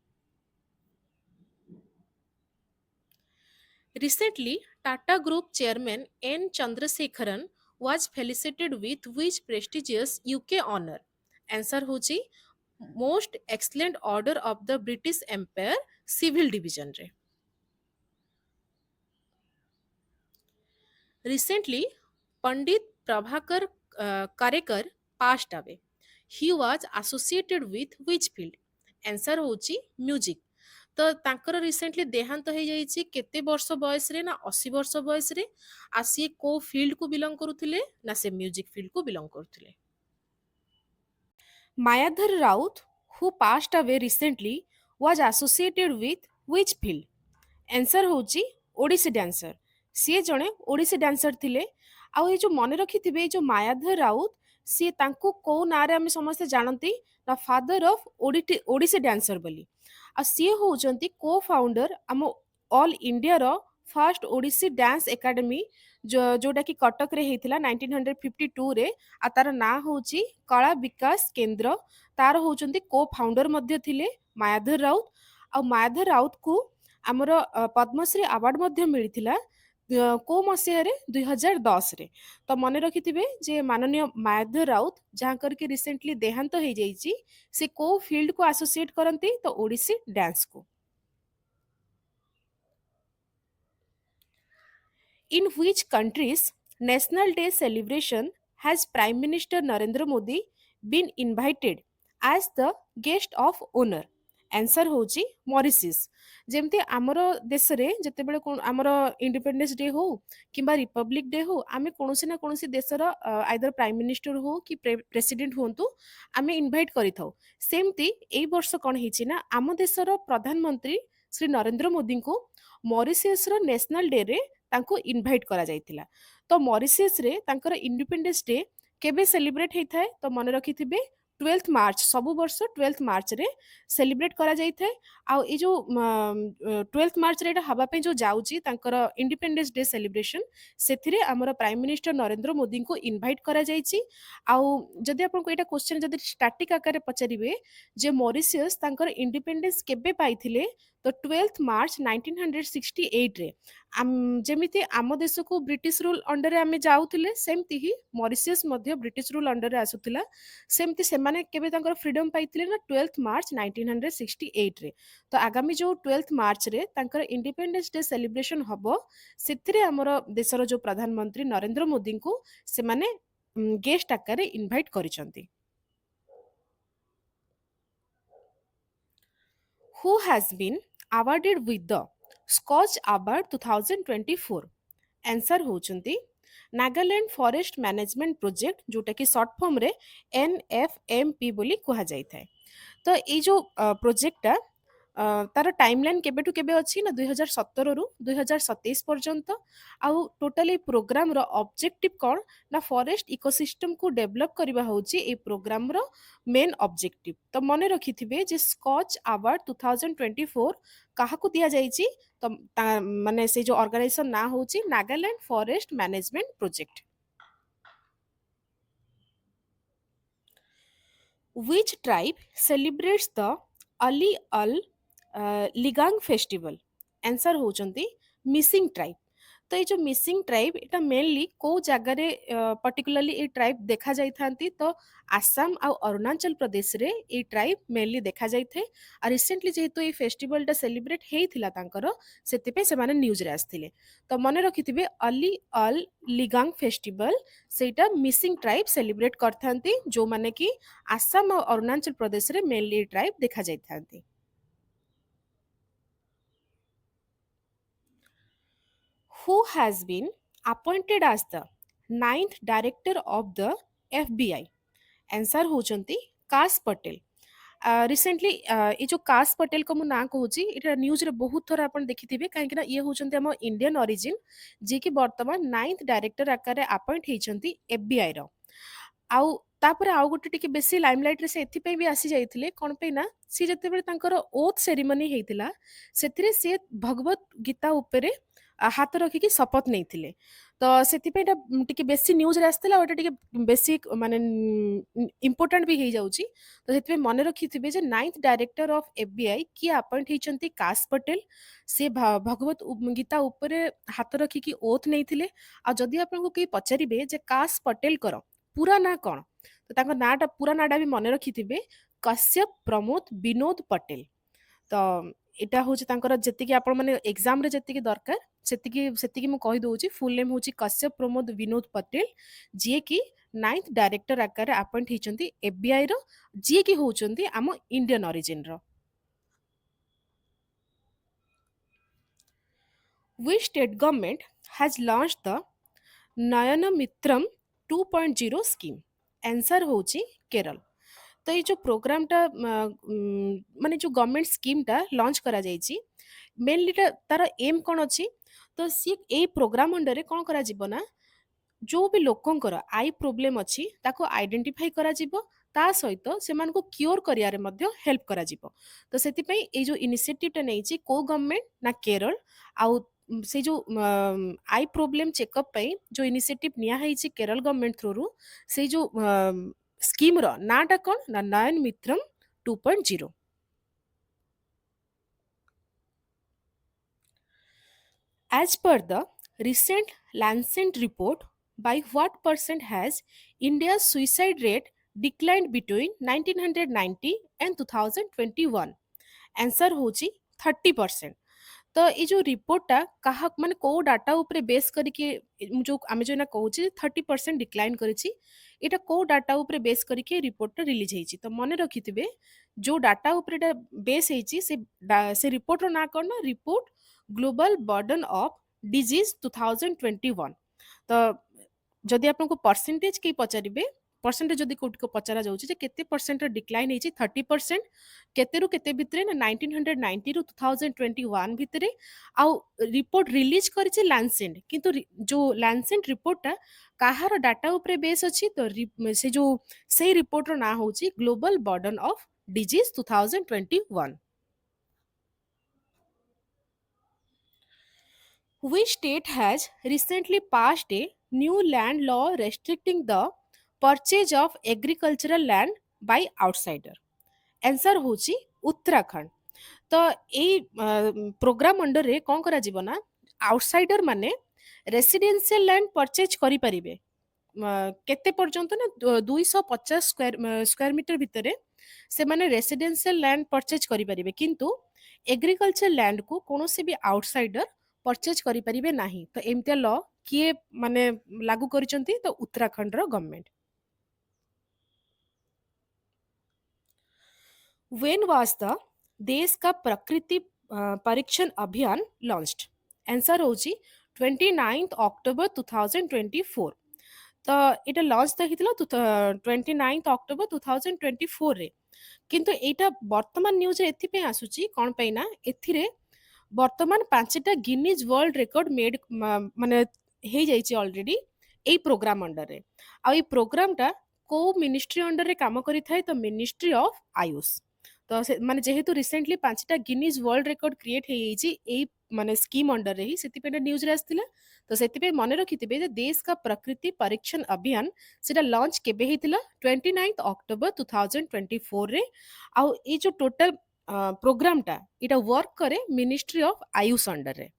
A: Recently, Tata Group chairman N. Chandrasekharan was felicitated with which prestigious UK honor? Answer होची Most Excellent Order of the British Empire Civil Division रे। Recently, Pandit Prabhakar Karekar passed away. He was associated with which field? Answer होची music। ତ ତାଙ୍କର ରିସେଣ୍ଟଲି ଦେହାନ୍ତ ହେଇଯାଇଛି କେତେ ବର୍ଷ ବୟସରେ ନା 80 ବର୍ଷ ବୟସରେ। ଆଉ ସିଏ କୋଉ ଫିଲ୍ଡକୁ ବିଲଙ୍ଗ କରୁଥିଲେ ନା ସେ ମ୍ୟୁଜିକ ଫିଲ୍ଡକୁ ବିଲଙ୍ଗ କରୁଥିଲେ। Mayadhar Raut, who passed away recently, was associated with which field? Answer होची ओडिसी डांसर। ସିଏ ଜଣେ ଓଡିଶୀ ଡ୍ୟାନ୍ସର ଥିଲେ। ଆଉ ଏଇ ଯୋଉ ମନେ ରଖିଥିବେ ଏଇ ଯୋଉ ମାୟାଧର ରାଉତ, ସିଏ ତାଙ୍କୁ କୋଉ ନାଁରେ ଆମେ ସମସ୍ତେ ଜାଣନ୍ତି ନା ଫାଦର ଅଫ ଓଡିଶୀ ଡ୍ୟାନ୍ସର ବୋଲି। ଆଉ ସିଏ ହଉଛନ୍ତି କୋ ଫାଉଣ୍ଡର ଆମ ଅଲ ଇଣ୍ଡିଆର ଫାର୍ଷ୍ଟ ଓଡିଶୀ ଡ୍ୟାନ୍ସ ଏକାଡେମୀ, ଯୋଉଟା କି କଟକରେ ହେଇଥିଲା 1952ରେ। ଆଉ ତାର ନାଁ ହଉଛି କଳା ବିକାଶ କେନ୍ଦ୍ର। ତାର ହଉଛନ୍ତି କୋ ଫାଉଣ୍ଡର ମଧ୍ୟ ଥିଲେ ମାୟାଧର ରାଉତ। ଆଉ ମାୟାଧର ରାଉତକୁ ଆମର ପଦ୍ମଶ୍ରୀ ଆୱାର୍ଡ ମଧ୍ୟ ମିଳିଥିଲା କୋଉ ମସିହାରେ 2010ରେ। ତ ମନେ ରଖିଥିବେ ଯେ ମାନନୀୟ ମାୟାଧର ରାଉତ ଯାହାଙ୍କର କି ରିସେଣ୍ଟଲି ଦେହାନ୍ତ ହେଇଯାଇଛି, ସେ କୋଉ ଫିଲ୍ଡକୁ ଆସୋସିଏଟ କରନ୍ତି ତ Odissi ଡ୍ୟାନ୍ସକୁ। In which country's National Day celebration has Prime Minister Narendra Modi been invited as the guest of honor? Answer होची मॉरिशस। जेमती आमर देश रे जेतेबेले आमर इंडिपेंडेंस डे हो किंबा रिपब्लिक डे हो आमे कोनोसी ना कोनोसी देशर आइदर प्राइम मिनिस्टर हो कि प्रेसिडेंट होंतु आमे इनवाइट करिथाउ। सेमती एई वर्ष कोन हिची ना आम देशर प्रधानमंत्री श्री नरेंद्र मोदी को मॉरिशस रो नेशनल डे रे तांको इनवाइट करा जायतिला। तो मॉरिशस रे तांकर इंडिपेंडेंस डे केबे सेलिब्रेट हेइथाय तो मन रखिथिबे 12th मार्च सब वर्ष 12th मार्च रे सेलिब्रेट करा जाइଥାଏ। ଆଉ ଏଇ ଯୋଉ 12th ମାର୍ଚ୍ଚରେ ଏଇଟା ହବା ପାଇଁ ଯୋଉ ଯାଉଛି ତାଙ୍କର ଇଣ୍ଡିପେଣ୍ଡେନ୍ସ ଡେ ସେଲିବ୍ରେସନ ସେଥିରେ ଆମର ପ୍ରାଇମ ମିନିଷ୍ଟର ନରେନ୍ଦ୍ର ମୋଦିଙ୍କୁ ଇନଭାଇଟ୍ କରାଯାଇଛି। ଆଉ ଯଦି ଆପଣଙ୍କୁ ଏଇଟା କ୍ୱେଶ୍ଚନ ଯଦି ଷ୍ଟାଟିକ ଆକାରରେ ପଚାରିବେ ଯେ ମରିସିୟସ୍ ତାଙ୍କର ଇଣ୍ଡିପେଣ୍ଡେନ୍ସ କେବେ ପାଇଥିଲେ ତ 12th ମାର୍ଚ୍ଚ 1968ରେ ଯେମିତି ଆମ ଦେଶକୁ ବ୍ରିଟିଶ ରୁଲ ଅଣ୍ଡରରେ ଆମେ ଯାଉଥିଲେ ସେମିତି ହିଁ ମରିସିୟସ୍ ମଧ୍ୟ ବ୍ରିଟିଶ ରୁଲ ଅଣ୍ଡରରେ ଆସୁଥିଲା। ସେମିତି ସେମାନେ କେବେ ତାଙ୍କର ଫ୍ରିଡମ ପାଇଥିଲେ ନା 12th ମାର୍ଚ୍ଚ 1968ରେ। ତ ଆଗାମୀ ଯୋଉ 12th ମାର୍ଚ୍ଚରେ ତାଙ୍କର ଇଣ୍ଡିପେଣ୍ଡେନ୍ସ ଡେ ସେଲିବ୍ରେସନ ହବ ସେଥିରେ ଆମର ଦେଶର ଯୋଉ ପ୍ରଧାନମନ୍ତ୍ରୀ ନରେନ୍ଦ୍ର ମୋଦିଙ୍କୁ ସେମାନେ ଗେଷ୍ଟ ଆକାରରେ ଇନଭାଇଟ୍ କରିଛନ୍ତି। Who has been awarded with the Scotch Award 2024? Answer होचंती नागालैंड फॉरेस्ट मैनेजमेंट प्रोजेक्ट जोटा कि शॉर्ट फॉर्म रे NFMP बोली कुहा जाय थाए। तो ये जो प्रोजेक्टटा तार टाइमलाइन केबेठु केबे अछि ना 2017 रु 2027 पर्यंत। आउ टोटली प्रोग्राम रो ऑब्जेक्टिव कोन ना फॉरेस्ट इकोसिस्टम को डेवलप करबा होची ए प्रोग्राम रो मेन ऑब्जेक्टिव। तो मने रखिथिबे जे स्कॉच अवार्ड 2024 काहाकू दिया जायची तो माने से जो ऑर्गेनाइजेशन ना होची Nagaland forest management project. Which tribe celebrates the Ali Al Ligang festival? Answer होचंती मिसिंग ट्राइब। तो ये जो मिसिंग ट्राइब एटा मेनली को जगह पर्टिकुलरली ये ट्राइब देखा जाई थांती तो आसाम आ अरुणाचल प्रदेश रे ये ट्राइब मेनली देखा जाई थे। और रिसेंटली जेहेतु ये फेस्टिवल टा सेलिब्रेट हेइथिला तांकर सेतिपे से माने न्यूज रे आस्थिले। तो मने रखिथिबे अली अल लिगांग फेस्टिवल सेटा मिसिंग ट्राइब सेलिब्रेट करथांती जो माने कि आसाम और अरुणाचल प्रदेश रे मेनली ट्राइब देखा जाई थांती। Who has been appointed as the ninth director of the FBI? Answer होचंती काश पटेल। रिसेंटली ये जो काश पटेल को मु ना कहूची इटा न्यूज रे बहुत थोड़ा अपन देखिथिबे काहे कि ना ये होचंती हम इंडियन ओरिजिन जे कि वर्तमान नाइन्थ डायरेक्टर आकार अपॉइंट हेचंती एफबीआई रो। आउ तापर आउ गोटे टिके बेसी लाइमलाइट रे से एथिपे भी आसी जाइथिले कोन पे ना सी जतेबेले तांकर ओथ सेरेमनी हेइतिला सेथिरे से भगवत गीता उपरे हाथ रखिकी शपथ नेइथिले। तो सेथिपे एटा टिके बेसी न्यूज रे आस्तिला ओटा टिके बेसी माने इम्पोर्टेंट भी हेइ जाउची। तो सेथिपे मने रखिथिबे जे नाइन्थ डायरेक्टर ऑफ एफबीआई की अपॉइंट हेइचंती काश पटेल। से भगवत गीता उपरे हाथ रखिकी ओथ नेइथिले। आ जदि आपनको केही पचारिबे जे काश पटेल कर पूरा ना कौन तो ताଙ୍କ नाटा पूरा नाटा भी मने रखिथिबे कश्यप प्रमोद विनोद पटेल। तो एटा होची तांकर जेतिकी आपण माने एग्जाम रे जेतिकी दरकार सेतिकी सेतिकी मु कहि दोउची फुल नेम होची कश्यप प्रमोद विनोद पटेल जिए की नाइन्थ डायरेक्टर आकार अपॉइंट हेचंती एफबीआई रो जिए की होचंती आम इंडियन ओरिजिन रो। Which state government has launched the Nayan Mitram 2.0 scheme? Answer होची केरल। तो ये जो प्रोग्रामटा माने जो गवर्नमेंट स्कीमटा लॉन्च करा जाइची मेनली तार एम कौन अच्छी तो सी ए प्रोग्राम अंडर कौन करा जीवो ना जो भी लोकंकर आई प्रोब्लेम अच्छी ताको आइडेंटिफाई करा जीवो ता सहित सेमानको क्योर करियारे मध्य हेल्प करा जीवो। तो सेतिपई ए जो इनिशिएटिवटा नेइची को गवर्नमेंट ना केरल आउ से जो आई प्रोब्लेम चेकअप पई जो इनिशिएटिव निया हेइची केरल गवर्नमेंट थ्रू से जो स्कीम रो नाटा कोन ना नयन Mitram 2.0। As per the recent Lancet report, by what percent has India's suicide rate declined between 1990 and 2021? Answer होची 30%। तो ये जो रिपोर्टटा काहा माने को डाटा ऊपर बेस करके जो आमे जो ना कहूची 30% डिक्लाइन करिछि एटा को डाटा ऊपर बेस करके रिपोर्टटा रिलीज ହେଇଛି तो मने रखिथिबे जो डाटा ऊपर एटा बेस ହେଇଛି से रिपोर्ट रो ना कोन report global burden of disease 2021 तो जदि आपको परसेंटेज के पचारिबे परसेंटेज जदि कोट को पचारा जाउची जे केते परसेंट डिक्लाइन ହେଇଛି 30% केते रु केते भितरे ना 1990 रु 2021 भितरे आउ रिपोर्ट रिलीज करिछि लैंसेट किंतु जो लैंसेट रिपोर्टटा काहार डाटा ऊपर बेस अछि तो से जो से रिपोर्ट रो ना होची global burden of disease 2021 Which state has recently passed a new land law restricting the purchase of agricultural land by outsider? Answer होची उत्तराखंड तो एई प्रोग्राम अंडर रे कोन करा जीवो ना आउटसाइडर माने रेसिडेंशियल लैंड परचेज करि परिबे केते पर्यंत ना 250 स्क्वायर मीटर भितरे से माने रेसिडेंशियल लैंड परचेज करि परिबे किंतु एग्रीकल्चर लैंड को कोनोसी भी आउटसाइडर परचेज करि परिबे नाही तो एमते लॉ किए माने लागू करिसंती तो उत्तराखंड रो गवर्नमेंट व्हेन वाज द देश का प्रकृति परीक्षण अभियान लॉन्च्ड आंसर होची 29 अक्टोबर 2024 तो এটা লঞ্চ ତ ହେଇଥିଲା 29 ଅକ୍ଟୋବର 2024 ରେ କିନ୍ତୁ ଏଇଟା ବର୍ତ୍ତମାନ ନ୍ୟୁଜରେ ଏଥିପାଇଁ ଆସୁଛି କ'ଣ ପାଇଁ ନା ଏଥିରେ ବର୍ତ୍ତମାନ 5ଟା ଗିନିଜ୍ ୱାର୍ଲଡ ରେକର୍ଡ ମେଡ୍ ମାନେ ହେଇଯାଇଛି ଅଲରେଡି ଏଇ ପ୍ରୋଗ୍ରାମ ଅଣ୍ଡରରେ ଆଉ ଏଇ ପ୍ରୋଗ୍ରାମଟା କୋଉ ମିନିଷ୍ଟ୍ରି ଅଣ୍ଡରରେ କାମ କରିଥାଏ ତ ମିନିଷ୍ଟ୍ରି ଅଫ୍ ଆୟୁଷ ତ ସେ ମାନେ ଯେହେତୁ ରିସେଣ୍ଟଲି 5ଟା ଗିନିଜ୍ ୱାର୍ଲଡ ରେକର୍ଡ କ୍ରିଏଟ୍ ହେଇଯାଇଛି ଏଇ ମାନେ ସ୍କିମ୍ ଅଣ୍ଡରରେ ହିଁ ସେଥିପାଇଁ ଏଟା ନ୍ୟୁଜରେ ଆସିଥିଲା ତ ସେଥିପାଇଁ ମନେ ରଖିଥିବେ ଯେ ଦେଶ का प्रकृति परीक्षण अभियान ସେଟା ଲଞ୍ଚ କେବେ ହେଇଥିଲା 29 ଅକ୍ଟୋବର 2024 ରେ ଆଉ ଏଇ ଯୋଉ ଟୋଟାଲ ପ୍ରୋଗ୍ରାମଟା ଏଟା वर्क करे मिनिस्ट्री ऑफ आयुष अंडर रे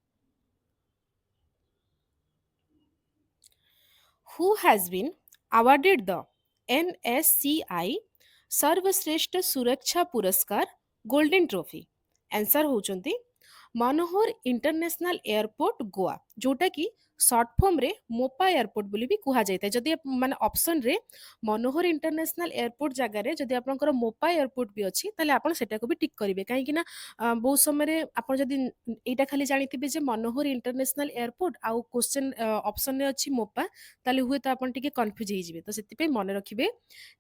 A: who has been awarded the NSCI सर्वश्रेष्ठ सुरक्षा पुरस्कार गोल्डन ट्रॉफी आंसर होचंती मनोहर इंटरनेशनल एयरपोर्ट गोवा जोटा कि सर्ट फॉर्म रे मोपा एयरपोर्ट बोली भी कुहा जायता जदि माने ऑप्शन रे मनोहर इंटरनेशनल एयरपोर्ट जगह रे जदि आपनकर मोपा एयरपोर्ट भी अछि ताले आपण सेटा को भी टिक करिवे काहे कि ना बहुत समय रे आपण जदि एटा खाली जानिथिबे जे मनोहर इंटरनेशनल एयरपोर्ट आउ क्वेश्चन ऑप्शन रे अछि मोपा ताले हुए तो आपण टिके कंफ्यूज हे जिवे तो सेति पे मने रखिबे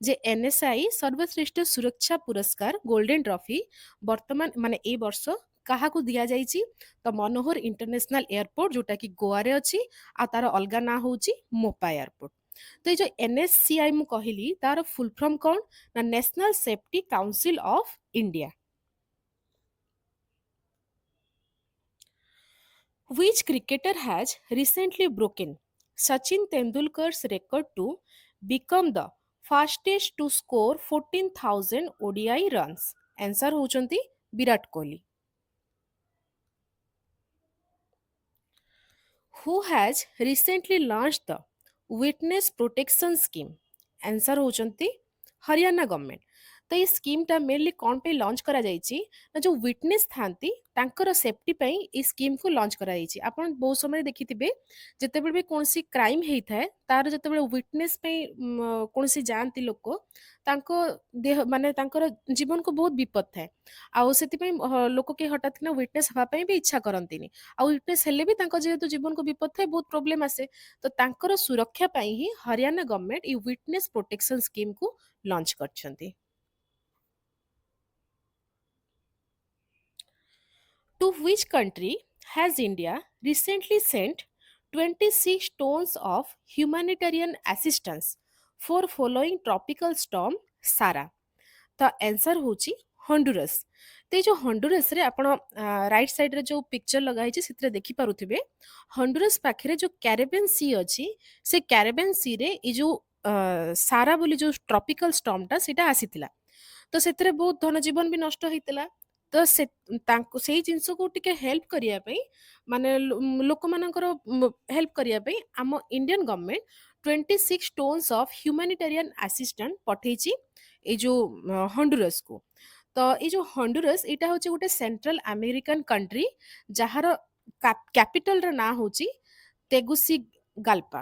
A: जे एनएसआई सर्वश्रेष्ठ सुरक्षा पुरस्कार गोल्डन ट्रॉफी वर्तमान माने ए वर्ष काहाकू दिया जाइची तो मनोहर इंटरनेशनल एयरपोर्ट जोटा कि गोवा रे अछि आ तार अलगा ना होची मोपा एयरपोर्ट तो ये जो एनएससीआई मु कहली तार फुल फॉर्म कोन ना national safety council of India Which cricketer has recently broken Sachin Tendulkar's record to become the fastest to score 14,000 ODI runs? Answer होचंती Virat Kohli. Who has recently launched the Witness Protection Scheme? Answer होचंती हरियाणा गवर्नमेंट तो ये स्कीमटा मेनली कौन पे लॉन्च करा जाइची ना जो विटनेस थांती तांकर सेफ्टी पई ई स्कीम को लॉन्च करा जाइची आपण बहुत समय देखिथिबे जेतेबेले भी कोनसी क्राइम हेई थाए तार जेतेबेले विटनेस पई कोनसी जानती लोक तांको देह माने तांकर जीवन को बहुत विपद थाए आउ सेति पई लोक के हठात ना विटनेस हवा पई भी इच्छा करंतिनी आउ विटनेस हेले भी तांको जेहेतु जीवन को विपद थाए बहुत प्रॉब्लम आसे तो तांकर सुरक्षा पई ही Haryana government e witness protection scheme को launch करछंती To which country has India recently sent 26 tons of humanitarian assistance for following tropical storm Sara? The answer होची हंडुरस ते जो हंडुरस रे आपण राइट साइड रे जो पिक्चर लगा है सितरे देखि पारुथिबे हंडुरस पाखरे जो कैरेबियन सी अछि से कैरेबियन सी रे ई जो सारा बोली जो ट्रॉपिकल स्टॉर्म टा सेटा आसीतिला तो ସେଥିରେ ବହୁତ ଧନ ଜୀବନ ବି ନଷ୍ଟ ହେଇଥିଲା ତ ସେ ତାଙ୍କୁ ସେଇ ଜିନିଷକୁ ଟିକେ ହେଲ୍ପ କରିବା ପାଇଁ ମାନେ ଲୋକମାନଙ୍କର ହେଲ୍ପ କରିବା ପାଇଁ ଆମ Indian government 26 tons of humanitarian assistant ପଠେଇଛି ଏଇ ଯୋଉ ହଣ୍ଡୁରସକୁ ତ ଏଇ ଯୋଉ ହଣ୍ଡୁରସ୍ ଏଇଟା ହଉଛି ଗୋଟେ ସେଣ୍ଟ୍ରାଲ ଆମେରିକାନ କଣ୍ଟ୍ରି ଯାହାର କ୍ୟାପିଟାଲର ନାଁ ହଉଛି ତେଗୁସି ଗାଲ୍ପା।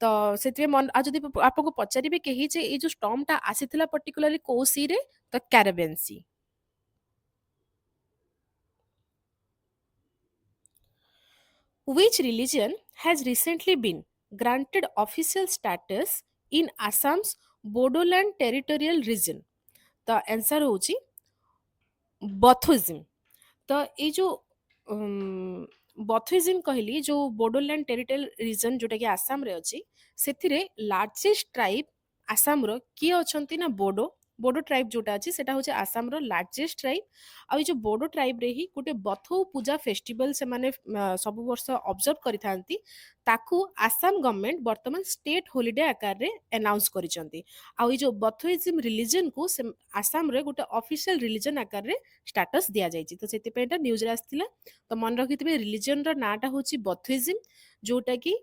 A: ତ ସେଥିପାଇଁ ଆଉ ଯଦି ଆପଣଙ୍କୁ ପଚାରିବେ କେହି ଯେ ଏଇ ଯୋଉ ଷ୍ଟର୍ମଟା ଆସିଥିଲା ପର୍ଟିକୁଲାରଲି କୋଉ ସିରେ, ତ କ୍ୟାରେବିଆନ୍ C. Which religion has recently been granted official status in Assam's Bodoland territorial region? The answer होची बथुइज्म। ତ ଏଇ ଯୋଉ ବଥୁଇଜିମ୍ କହିଲି ଯୋଉ ବୋଡୋଲ୍ୟାଣ୍ଡ ଟେରିଟୋରିଆଲ ରିଜନ ଯୋଉଟା କି ଆସାମରେ ଅଛି, ସେଥିରେ ଲାର୍ଜେଷ୍ଟ ଟ୍ରାଇବ ଆସାମର କିଏ ଅଛନ୍ତି ନା ବୋଡୋ। ବୋଡୋ ଟ୍ରାଇବ ଯୋଉଟା ଅଛି ସେଟା ହଉଛି ଆସାମର ଲାର୍ଜେଷ୍ଟ ଟ୍ରାଇବ। ଆଉ ଏଇ ଯୋଉ ବୋଡୋ ଟ୍ରାଇବରେ ହିଁ ଗୋଟେ ବଥଉ ପୂଜା ଫେଷ୍ଟିଭାଲ ସେମାନେ ସବୁ ବର୍ଷ ଅବଜର୍ଭ କରିଥାନ୍ତି। ତାକୁ ଆସାମ ଗଭର୍ଣ୍ଣମେଣ୍ଟ ବର୍ତ୍ତମାନ ଷ୍ଟେଟ ହୋଲିଡେ ଆକାରରେ ଆନାଉନ୍ସ କରିଛନ୍ତି। ଆଉ ଏଇ ଯୋଉ ବଥୁଇଜିମ୍ ରିଲିଜନକୁ ଆସାମରେ ଗୋଟେ ଅଫିସିଆଲ ରିଲିଜନ ଆକାରରେ ଷ୍ଟାଟସ ଦିଆଯାଇଛି। ତ ସେଥିପାଇଁ ଏଟା ନ୍ୟୁଜରେ ଆସିଥିଲା। ତ ମନେ ରଖିଥିବେ ରିଲିଜନର ନାଁଟା ହଉଛି ବଥୁଇଜିମ୍, ଯୋଉଟା କି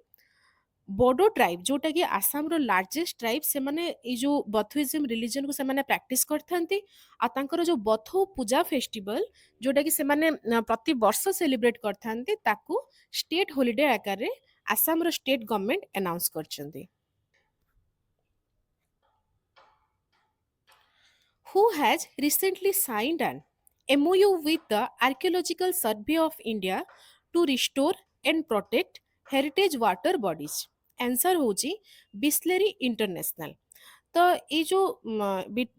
A: ବୋଡୋ ଟ୍ରାଇବ ଯୋଉଟା କି ଆସାମର ଲାର୍ଜେଷ୍ଟ ଟ୍ରାଇବ, ସେମାନେ ଏଇ ଯୋଉ ବଥୁଇଜିମ୍ ରିଲିଜନକୁ ସେମାନେ ପ୍ରାକ୍ଟିସ କରିଥାନ୍ତି। ଆଉ ତାଙ୍କର ଯୋଉ ବଥଉ ପୂଜା ଫେଷ୍ଟିଭାଲ ଯୋଉଟା କି ସେମାନେ ପ୍ରତି ବର୍ଷ ସେଲିବ୍ରେଟ କରିଥାନ୍ତି, ତାକୁ ଷ୍ଟେଟ ହୋଲିଡେ ଆକାରରେ ଆସାମର ଷ୍ଟେଟ ଗଭର୍ଣ୍ଣମେଣ୍ଟ ଆନାଉନ୍ସ କରିଛନ୍ତି। who has recently signed an MOU with the Archaeological Survey of India to restore and protect heritage water bodies? Answer होची बिस्लेरी इंटरनेशनल। तो ये जो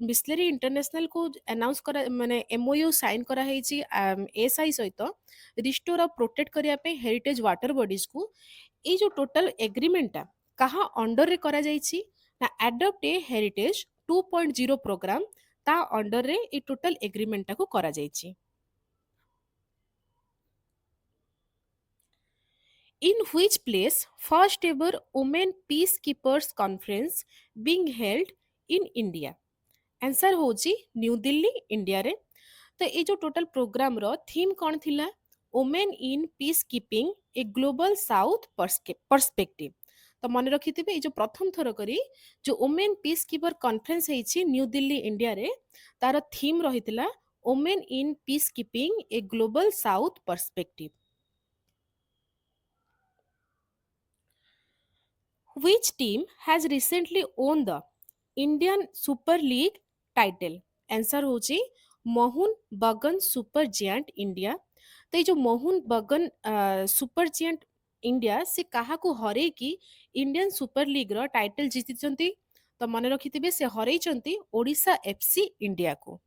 A: बिस्लेरी इंटरनेशनल को अनाउंस करा माने एमओयू साइन करा हेची एसआई सहित रिस्टोर और प्रोटेक्ट करिया पे हेरिटेज वाटर बॉडीज को, ये जो टोटल एग्रीमेंटा कहा अंडर रे करा जाइछि ना एडॉप्ट ए हेरिटेज 2.0 प्रोग्राम ता अंडर रे ए टोटल एग्रीमेंटा को करा जाइछि। In which place first ever women peacekeepers conference being held in India? Answer होची न्यू दिल्ली इंडिया रे। तो ये जो टोटल प्रोग्राम रो थीम कौन थिला? Women in peacekeeping a global south perspective. तो मन रखिथिबे ये जो प्रथम थर करी जो वुमेन पीस कीपर कॉन्फ्रेंस हेछि न्यू दिल्ली इंडिया रे, तार थीम रहितला women in peacekeeping a global south perspective. Which team has recently won the Indian Super League title? Answer होची मोहन बगन सुपर जियांट इंडिया। तो ये जो मोहन बगन सुपर जियांट इंडिया से काहाकू हरे की इंडियन सुपर लीग रो टाइटल जीतिचंती? तो मन रखिथिबे से हरैचंती ओडिशा एफसी इंडिया को।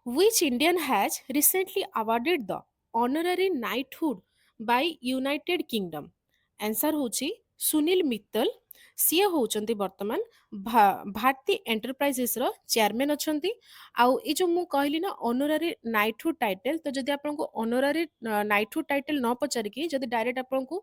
A: Which Indian has recently awarded the honorary knighthood by United Kingdom? Answer होची सुनील मित्तल। ସିଏ ହଉଛନ୍ତି ବର୍ତ୍ତମାନ ଭାରତୀ ଏଣ୍ଟରପ୍ରାଇଜେସ ର ଚେୟାରମ୍ୟାନ ଅଛନ୍ତି। ଆଉ ଏ ଯୋଉ ମୁଁ କହିଲି ନା ଅନରାରୀ ନାଇଟହୁଡ ଟାଇଟଲ, ତ ଯଦି ଆପଣଙ୍କୁ ଅନରାରୀ ନାଇଟହୁଡ ଟାଇଟଲ ନ ପଚାରିକି ଯଦି ଡାଇରେକ୍ଟ ଆପଣଙ୍କୁ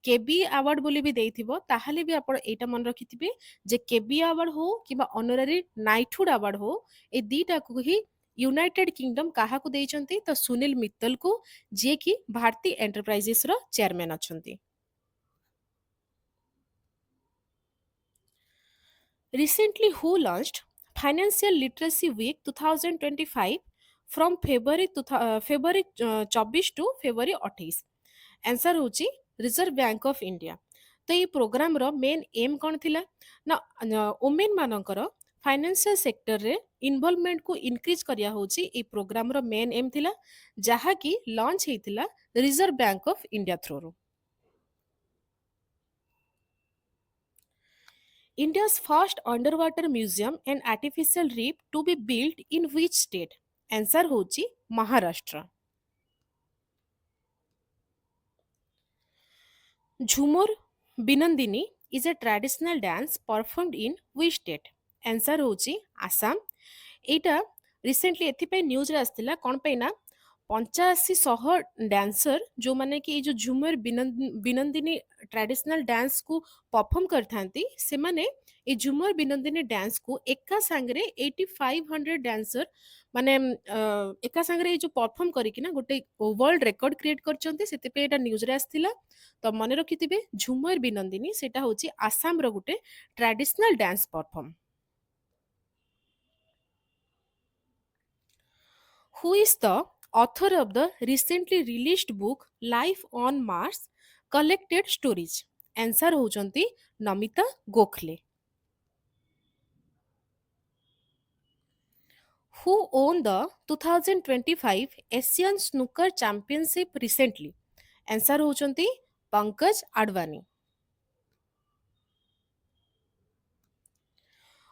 A: କେବି ଆୱାର୍ଡ ବୋଲି ବି ଦେଇଥିବ, ତାହେଲେ ବି ଆପଣ ଏଇଟା ମନେ ରଖିଥିବେ ଯେ କେବି ଆୱାର୍ଡ ହଉ କିମ୍ବା ଅନରାରୀ ନାଇଟହୁଡ ଆୱାର୍ଡ ହଉ, ଏ ଦିଟାକୁ ହିଁ ୟୁନାଇଟେଡ କିଙ୍ଗଡମ କାହାକୁ ଦେଇଛନ୍ତି? ତ ସୁନିଲ ମିତ୍ତଲକୁ, ଯିଏକି ଭାରତୀ ଏଣ୍ଟରପ୍ରାଇଜେସ ର ଚେୟାରମ୍ୟାନ ଅଛନ୍ତି। Recently, who launched Financial Literacy Week 2025 from February 24 to February 28? Answer होची रिजर्व बैंक ऑफ इंडिया। तो ये प्रोग्राम रो मेन एम कौन थिला ना वुमेन मानकर फाइनेंशियल सेक्टर रे इन्वॉल्वमेंट को इंक्रीज करिया होची ए प्रोग्राम रो मेन एम थिला, जहा की लॉन्च हेतिला reserve bank of India through रो। India's first underwater museum and artificial reef to be built in which state? Answer होची Maharashtra. Jhumur Binandini is a traditional dance performed in which state? Answer होची आसाम। एटा रिसेंटली एथिपाई न्यूज रे आस्तिला कोन पे ना 8500 डांसर जो माने कि जो झुमर बिनंदिनी ट्रेडिशनल डांस को परफॉर्म करथांती, से माने ए झुमर बिनंदिनी डांस को एका सांगरे 8500 डांसर माने एका सांगरे ए जो परफॉर्म करिकि ना गोटे वर्ल्ड रिकॉर्ड क्रिएट करचंती। सेते पे एटा न्यूज रे आस्तिला। तो मन रखिथिबे झुमर बिनंदिनी सेटा होची आसाम रो गोटे traditional dance perform. Who is the author of the recently released book Life on Mars Collected Stories? Answer होउचंती Namita Gokhale. Who won the 2025 Asian Snooker Championship recently? Answer होउचंती Pankaj Advani.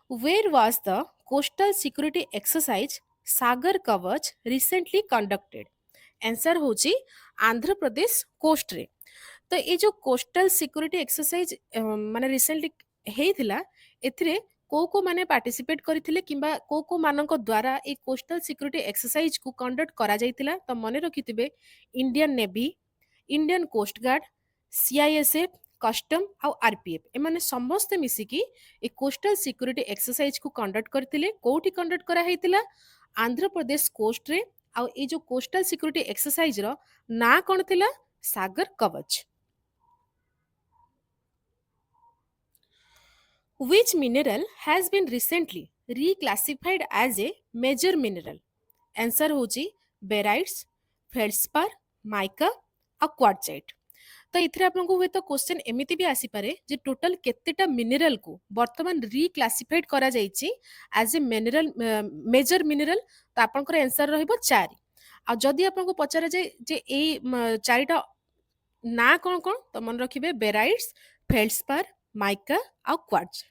A: Where was the coastal security exercise Sagar Kavach recently conducted? Answer होची आंध्र प्रदेश कोस्ट रे. तो ये जो कोस्टल सिक्योरिटी एक्सरसाइज माने रिसेंटली हेइथिला एथिरे को माने पार्टिसिपेट करथिले किंबा को मानक द्वारा ए कोस्टल सिक्योरिटी एक्सरसाइज को कंडक्ट करा जाइतिला तो मने रखिथिबे Indian navy, Indian coast guard, CISF, custom आ आरपीएफ एमाने समस्त मिसिकी ए कोस्टल सिक्योरिटी एक्सरसाइज को कंडक्ट करथिले. कोठी कंडक्ट करा हेइतिला आंध्र प्रदेश कोस्ट रे. आ ए जो कोस्टल सिक्योरिटी एक्सरसाइज रो ना कोन थिला सागर कवच. Which mineral has been recently reclassified as a major mineral? Answer होची बेराइट्स, फेल्सपार, माइका आ क्वार्टजाइट. तो इथरे आपनको हुए तो क्वेश्चन एमिति भी आसी पारे जे टोटल केतेटा मिनरल को वर्तमान रिक्लासिफाइड करा जाइछि as a mineral major mineral. तो आपनकर आंसर रहइबो 4. आ जदि आपनको पचारा जाय जे ए चारिटा ना कोन कोन तो मन रखिबे बेराइट्स, फेल्सपार, माइका आ quartz.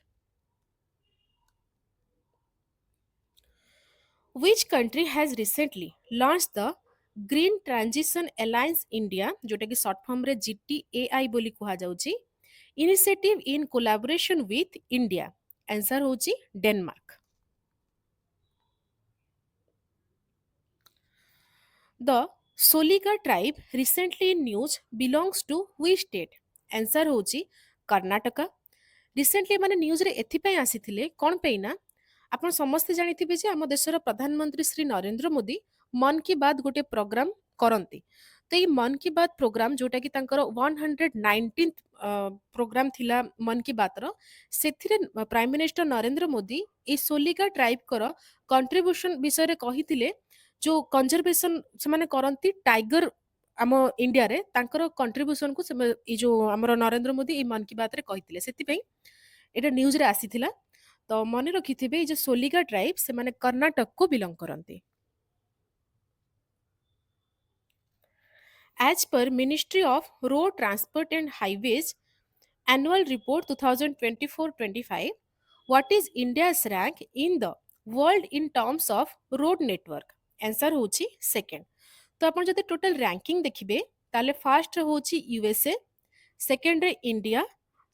A: Which country has recently launched the Green Transition Alliance India जोटा कि शॉर्ट फॉर्म रे GTAI बोली कुहा जाउची initiative in collaboration with India. Answer होची Denmark. The Soliga tribe recently in news belongs to which state? Answer होची कर्नाटका. रिसेंटली माने न्यूज रे एथिपई आसीथिले कोन पेइना आपण समस्ते जानिथिबे जे हम देशर प्रधानमंत्री श्री नरेंद्र मोदी मन की बात गोटे प्रोग्राम करंती. तो ये मन की बात प्रोग्राम जोटा कि तांकर 119th प्रोग्राम थिला मन की बात रो सेथिरे प्राइम मिनिस्टर नरेंद्र मोदी ए सोलिका ट्राइब कर कंट्रीब्यूशन विषय रे कहिथिले जो कंजर्वेशन से माने करंती टाइगर आम इंडिया रे तांकर कंट्रीब्यूशन को ए जो हमर नरेंद्र मोदी ए मन की बात रे कहिथिले सेति पई एटा न्यूज रे आसीथिला. तो मने रखिथिबे ए जो सोलिगा ट्राइब से माने कर्नाटक को belong करंती. As per Ministry of Road Transport and Highways Annual Report 2024-25, what is India's rank in the world in terms of road network? Answer होची second. तो आपण जदि टोटल रैंकिंग देखिबे ताले फर्स्ट होची यूएसए, सेकंड रे इंडिया,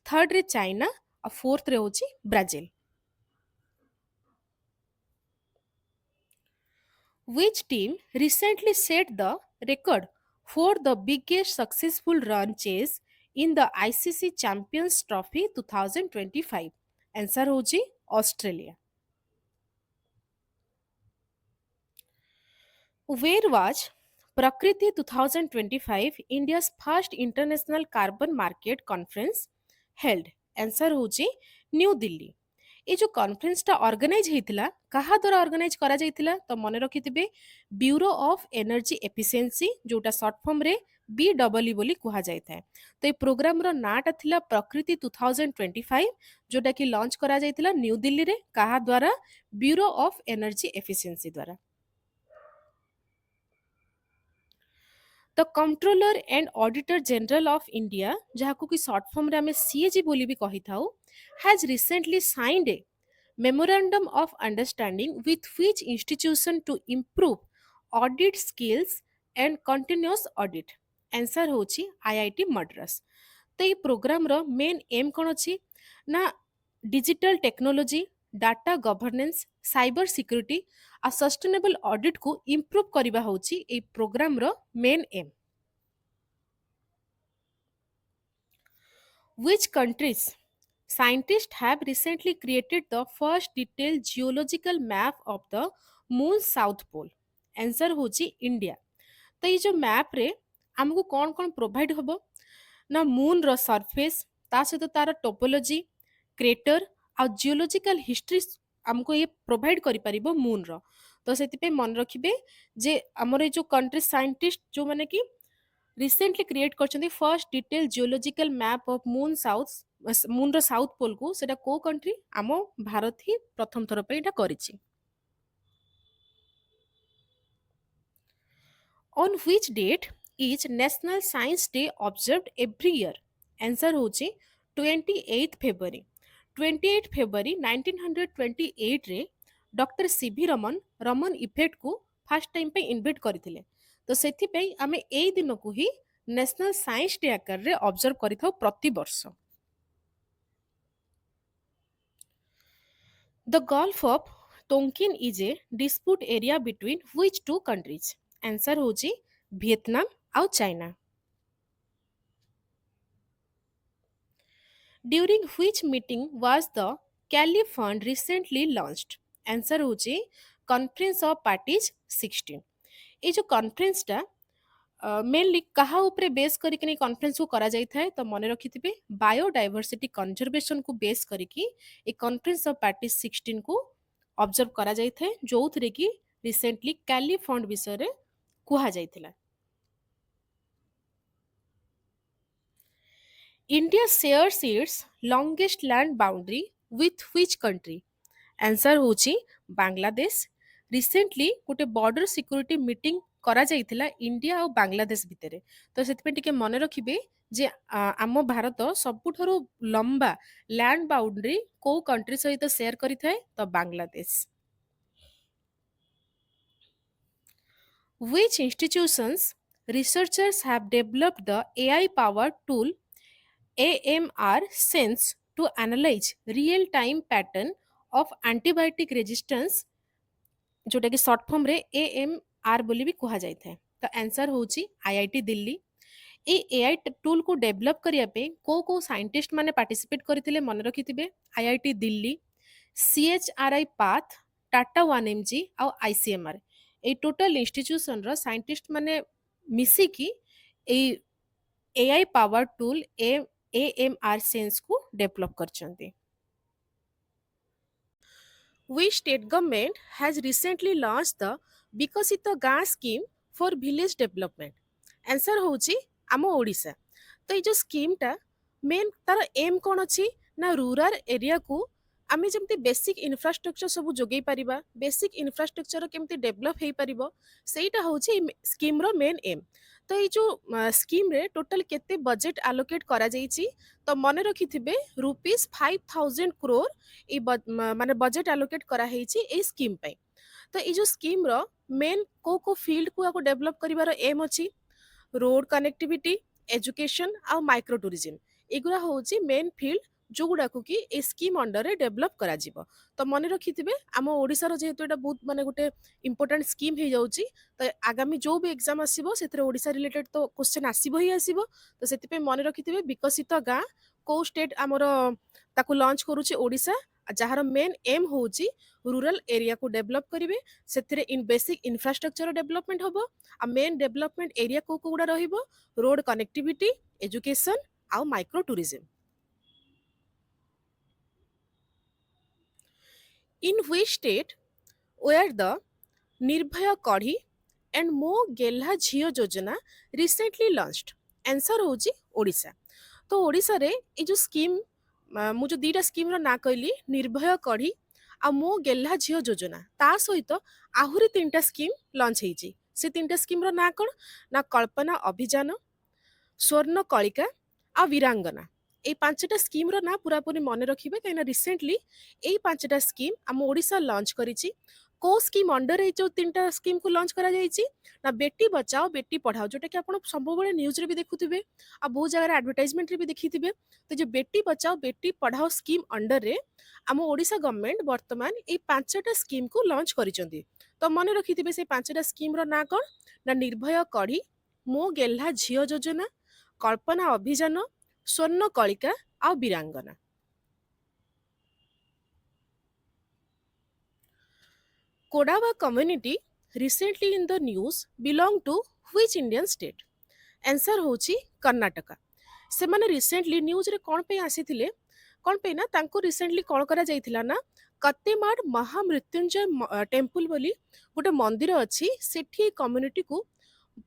A: थर्ड रे चाइना और फोर्थ रे होची Brazil. Which team recently set the record for the biggest successful run chase in the ICC Champions Trophy 2025? Answer होची Australia. Where was Prakriti 2025 India's first international carbon market conference held? Answer होची न्यू दिल्ली. ये जो कॉन्फ्रेंस टा ऑर्गेनाइज हेतिला कहा द्वारा ऑर्गेनाइज करा जाइतिला तो मने रखिथिबे ब्यूरो ऑफ एनर्जी एफिशिएंसी जोटा शॉर्ट फॉर्म रे बीडब्ल्यू बोली कुहा जाइଥାଏ. तो ये प्रोग्राम रो नाटा थिला प्रकृति 2025 जोटा कि लॉन्च करा जाइतिला न्यू दिल्ली रे कहा द्वारा ब्यूरो ऑफ एनर्जी एफिशिएंसी द्वारा. The controller and auditor general of India जहाको कि शॉर्ट फॉर्म रे हमें सीएजी बोली भी कहि थाउ has recently signed a memorandum of understanding with which institution to improve audit skills and continuous audit. Answer होची IIT Madras. तो ये प्रोग्राम रो मेन एम कौन अच्छी ना digital technology, data governance, cyber security आ सस्टेनेबल ऑडिट को इम्प्रूव करबा होची ए प्रोग्राम रो main aim. Which countries scientists have recently created the first detailed geological map of the moon south pole? Answer होची इंडिया. तो ये जो मैप रे हमको कौन कौन प्रोवाइड हबो ना मून रो सरफेस ता सहित तार टोपोलॉजी, क्रेटर आ जियोलॉजिकल हिस्ट्री हमको ये प्रोवाइड करि परिबो मून रो. तो से मन रखिए जे आमर जो कंट्री साइंटिस्ट जो माने कि रिसेंटली क्रिएट कर first detail geological map of moon south moon रो साउथ पोल को सेटा को कंट्री आम भारत ही प्रथम थर पे एटा करिछि On which date is National Science Day observed every year? Answer होची 28 February. 28 February 1928 रे doctor CV Raman Raman effect को फर्स्ट टाइम पे इन्वेट करथिले तो सेथिपई आमे एई दिन को ही नेशनल साइंस डे आकार रे ऑब्जर्व करिथाउ प्रति वर्ष The Gulf of Tonkin is a dispute area between which two countries? Answer होची Vietnam ଆଉ China. During which meeting was the Cali Fund recently launched? Answer होची Conference of Parties 16. ये जो कॉन्फ्रेंस टा मेनली कहा उपरे बेस करिकनी कॉन्फ्रेंस को करा जाई थाए तो मने रखिथिबे बायोडायवर्सिटी कंजर्वेशन को बेस करिकी ए कॉन्फ्रेंस ऑफ पार्टी 16 को ऑब्जर्व करा जाई थाए जोथरे की रिसेंटली कैली फंड विषय रे कुहा जाइथिला India shares its longest land boundary with which country answer होची बांग्लादेश रिसेंटली गोटे बॉर्डर सिक्योरिटी मीटिंग करा जाइथिला इंडिया और बांग्लादेश भिତରେ तो ସେଥିପାଇଁ ଟିକେ ମନେ ରଖିବେ ଯେ ଆମ ଭାରତ ସବୁଠାରୁ ଲମ୍ବା ଲ୍ୟାଣ୍ଡ ବାଉଣ୍ଡ୍ରି କୋଉ କଣ୍ଟ୍ରି ସହିତ ସେୟାର କରିଥାଏ ତ Bangladesh Which institutions researchers have developed the AI powered tool AMR Sense to analyze real time pattern of antibiotic resistance जोटा कि सर्ट फॉर्म रे AMR बोली भी कुहा जाय थाए तो आंसर होची आईआईटी दिल्ली ए एआई टूल को डेवलप करिया पे को साइंटिस्ट माने पार्टिसिपेट करथिले मन रखिथिबे IIT Delhi CHRI PATH Tata 1mg आ आईसीएमआर ए टोटल इंस्टीट्यूशन रो साइंटिस्ट माने मिसी की ए AI power tool AMR sense को डेवलप करछंती Which state government has recently launched the Bikasita Gaon scheme for village development? Answer होची आम ओडिशा तो ये जो स्कीम टा मेन तार एम कौन अच्छी ना रूरल एरिया को आमे जमती बेसिक इंफ्रास्ट्रक्चर सब जोगई पारिबा बेसिक इंफ्रास्ट्रक्चर केमती डेवलप हेई पारिबो सेईटा होची स्कीम रो मेन एम तो ये जो स्कीम रे टोटल केते बजेट आलोकेट करा जाईची तो मने रखिथिबे ₹5000 crore माने बजेट आलोकेट करा हेची ए स्कीम पे तो ये जो स्कीम रो मेन को फील्ड को डेवलप करिवार एम अछि रोड कनेक्टिविटी एजुकेशन आ माइक्रो टूरिज्म एगुरा होची मेन फील्ड जो गुडा को कि ए स्कीम अंडर रे डेवलप करा जिवो तो मने रखिथिबे आम ओडिसा रो जेहेतु एटा बहुत माने गुटे इंपोर्टेंट स्कीम हे जाउची तो आगामी जो भी एग्जाम आसीबो सेतरे ओडिसा रिलेटेड तो क्वेश्चन आसीबो ही आसीबो तो सेति पे मने रखिथिबे विकसित गां को स्टेट आमर ताकू लॉन्च करूची ओडिसा जହାର मेन एम होची रूरल एरिया को डेवलप करिवे सेथिरे इन बेसिक इंफ्रास्ट्रक्चर डेवलपमेंट होबो आ मेन डेवलपमेंट एरिया को गुडा रहिबो रोड कनेक्टिविटी एजुकेशन आ micro tourism In which state were the Nirbhaya Kadhi and Mo Gelha Jhiyo Yojana recently launched? Answer होची ओडिशा तो ओडिशा रे ए जो स्कीम मु जो दीटा स्कीम रो ना कहली निर्भय कढ़ी आ मो गेल्हा झियो योजना ता सहित आहुरी तीनटा स्कीम लॉन्च हेची से तीनटा स्कीम रो ना कोन ना कल्पना अभियान स्वर्ण कलिका आ वीरांगना এই পাঁচটা স্কিম র না পুরাপুরি মনে রাখবে কাইনা রিসেন্টলি এই পাঁচটা স্কিম আম ওড়িশা লঞ্চ করেছি কো স্কিম অন্ডর এই যে তিনটা স্কিম কু লঞ্চ করা যাইছি না বেটি বচাও বেটি পঢ়াও যেটা কি আপন সববেলে নিউজ রে भी দেখুথিবে आ बहुत जगह एडवर्टाइजमेंट रे भी देखिथिबे तो जे बेटी बचाओ बेटी पढ़ाओ स्कीम अंडर रे आम ओडिशा गवर्नमेंट वर्तमान এই পাঁচটা স্কিম কু লঞ্চ করিছন্তি তো মনে রাখিथिबे সেই পাঁচটা স্কিম র না কোন না নির্ভয় কঢ়ি মো গেল্हा ঝিও যোজনা কল্পনা অভিযান स्वर्ण कलिका आ वीरांगना Kodava community recently in the news belong to which Indian state? Answer होची कर्नाटका से माने रिसेंटली न्यूज रे कोन पे आसीथिले कोन पे ना तांको रिसेंटली कोन करा जाइथिला ना कत्तेमाड महामृत्युंजय टेम्पल बोली गोटे मंदिर अच्छी सेठी कम्युनिटी को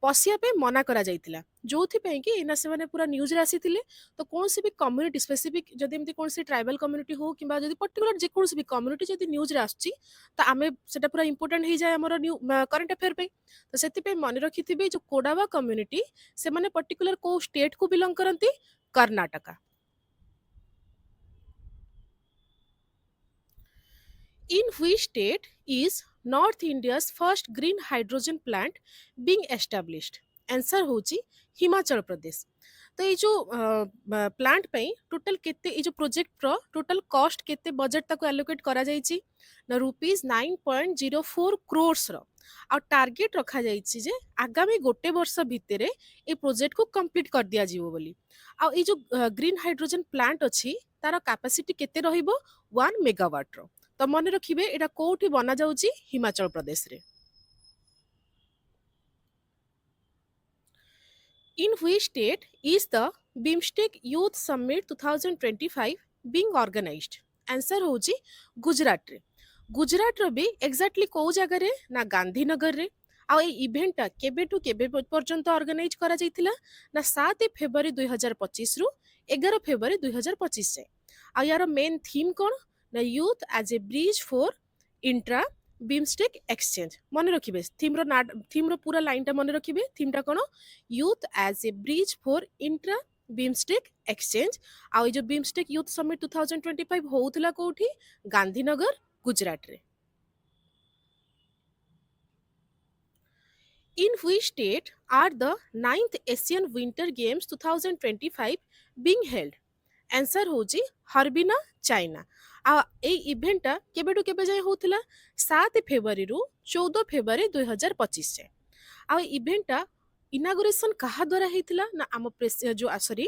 A: पशिया पे मना करा जाइतिला जोथि कि एना से माने पूरा न्यूज रे आसीथिले तो कौन भी कम्युनिटी स्पेसिफिक जदि एमती कौन ट्राइबल कम्युनिटी हो कि जदि पर्टिकुलर जे कौन भी कम्युनिटी जदि न्यूज रे आछी तो आमे सेटा पूरा इंपोर्टेंट हो जाए हमर न्यू करंट अफेयर पे तो सेति पे मन रखिथिबे जो कोडावा कम्युनिटी से माने पर्टिकुलर को स्टेट को बिलोंग करंती Karnataka in which state is North India's first green hydrogen plant being established? Answer होची हिमाचल प्रदेश तो ये जो प्लांट पे टोटल केते ये जो प्रोजेक्ट रो टोटल कॉस्ट केते बजट ताको एलोकेट करा जायछि ना रुपीस 9.04 क्रोर्स रो आ टार्गेट रखा जायछि जे आगामी गोटे वर्ष भितरे ए प्रोजेक्ट को कंप्लीट कर दिया जीवो बोली आ ये जो ग्रीन हाइड्रोजन प्लांट अछि तार कैपेसिटी केते रहिबो 1 मेगावाट रो तो मन रखिबे एटा कोठी बना जाउची हिमाचल प्रदेश रे in which state is the BIMSTEC Youth Summit 2025 being organized answer होची गुजरात रे गुजरात रो भी एग्जैक्टली को जगह रे ना गांधीनगर रे आ ए इवेंट टा केबे टू केबे पर्यंत ऑर्गेनाइज करा जाइथिला ना 7 फेब्रुआरी 2025 रु 11 फेब्रुआरी 2025 से आ यार मेन थीम कोन ना youth as a bridge for intra BIMSTEC exchange मन रखिबे थीम रो पूरा लाइन टा मन रखिबे थीम टा कोन youth as a bridge for intra BIMSTEC exchange आ जो बीमस्टेक यूथ समिट 2025 होउथला कोठी गांधीनगर गुजरात रे in which state are the ninth Asian Winter Games 2025 being held answer होची हरबिना चाइना आ ए इवेंटा केबेटू केबे जाय होतला 7 फेब्रुआरी रु 14 फेब्रुआरी 2025 से आ इवेंटा इनागुरेशन कहा द्वारा हेतिला ना आम जो सॉरी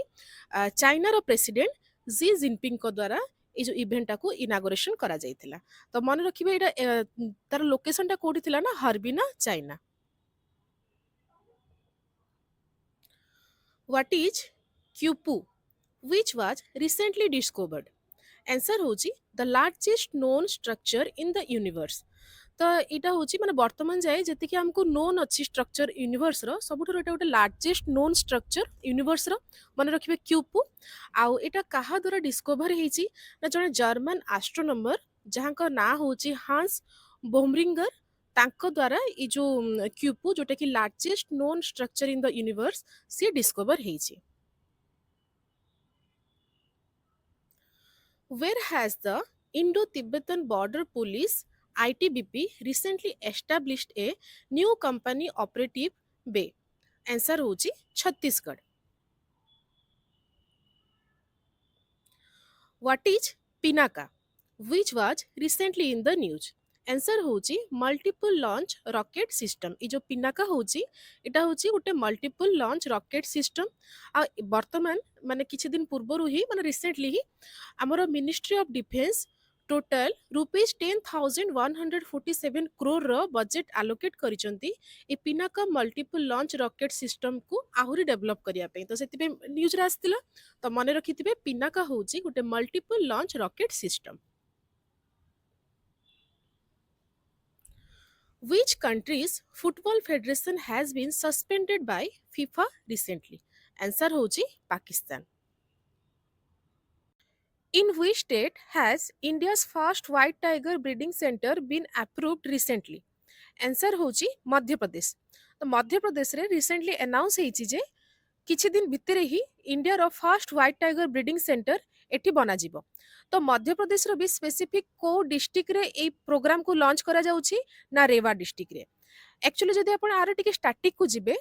A: चाइना रो प्रेसिडेंट जी जिनपिंग को द्वारा ए जो इवेंटा को इनागुरेशन करा जायतिला तो मन रखिबे एटा तार लोकेशन टा कोठी थिला ना हरबिना China what is Quipu which was recently discovered answer होची the largest known structure in the universe तो इटा होची माने वर्तमान जाए जति कि हमको नोन अच्छी स्ट्रक्चर यूनिवर्स रो सबुठो एटा गोटे लार्जेस्ट नोन स्ट्रक्चर यूनिवर्स रो मन रखिबे क्यूपू आउ एटा कहा द्वारा डिस्कवर हेची ना जने जर्मन एस्ट्रोनॉमर जहां का ना होची हांस बोमरिंगर तांको द्वारा ई जो क्यूपू जोटा कि largest known structure in the universe से डिस्कवर हेची Where has the Indo-Tibetan Border Police ITBP recently established a new company operative bay? Answer होची Chhattisgarh What is Pinaka? Which was recently in the news? Answer होची मल्टीपल लॉन्च रॉकेट सिस्टम ई जो पिनाका होची एटा होची गोटे मल्टीपल लॉन्च रॉकेट सिस्टम आ वर्तमान माने किछि दिन पूर्वरु ही माने रिसेंटली ही हमर ministry of defence total rupees 10,147 crore रो बजेट एलोकेट करिसंती ए Pinaka multiple launch rocket system को आहुरी डेवलप करिया पे तो सेति पे न्यूज रे आस्तिला तो मने रखिथिबे पिनाका होची गोटे multiple launch rocket system Which country's football federation has been suspended by FIFA recently? Answer होची Pakistan. In which state has India's first white tiger breeding center been approved recently? Answer होची मध्य प्रदेश. तो मध्य प्रदेश रे recently announce हेची जे किछि दिन भितरे ही इंडिया रो first white tiger breeding centre एठी बना जिवो तो मध्य प्रदेश रो भी स्पेसिफिक को डिस्ट्रिक्ट रे ए प्रोग्राम को लॉन्च करा जाउची ना रेवा डिस्ट्रिक्ट रे एक्चुअली जदि आपण आरो टिके स्टैटिक को जिबे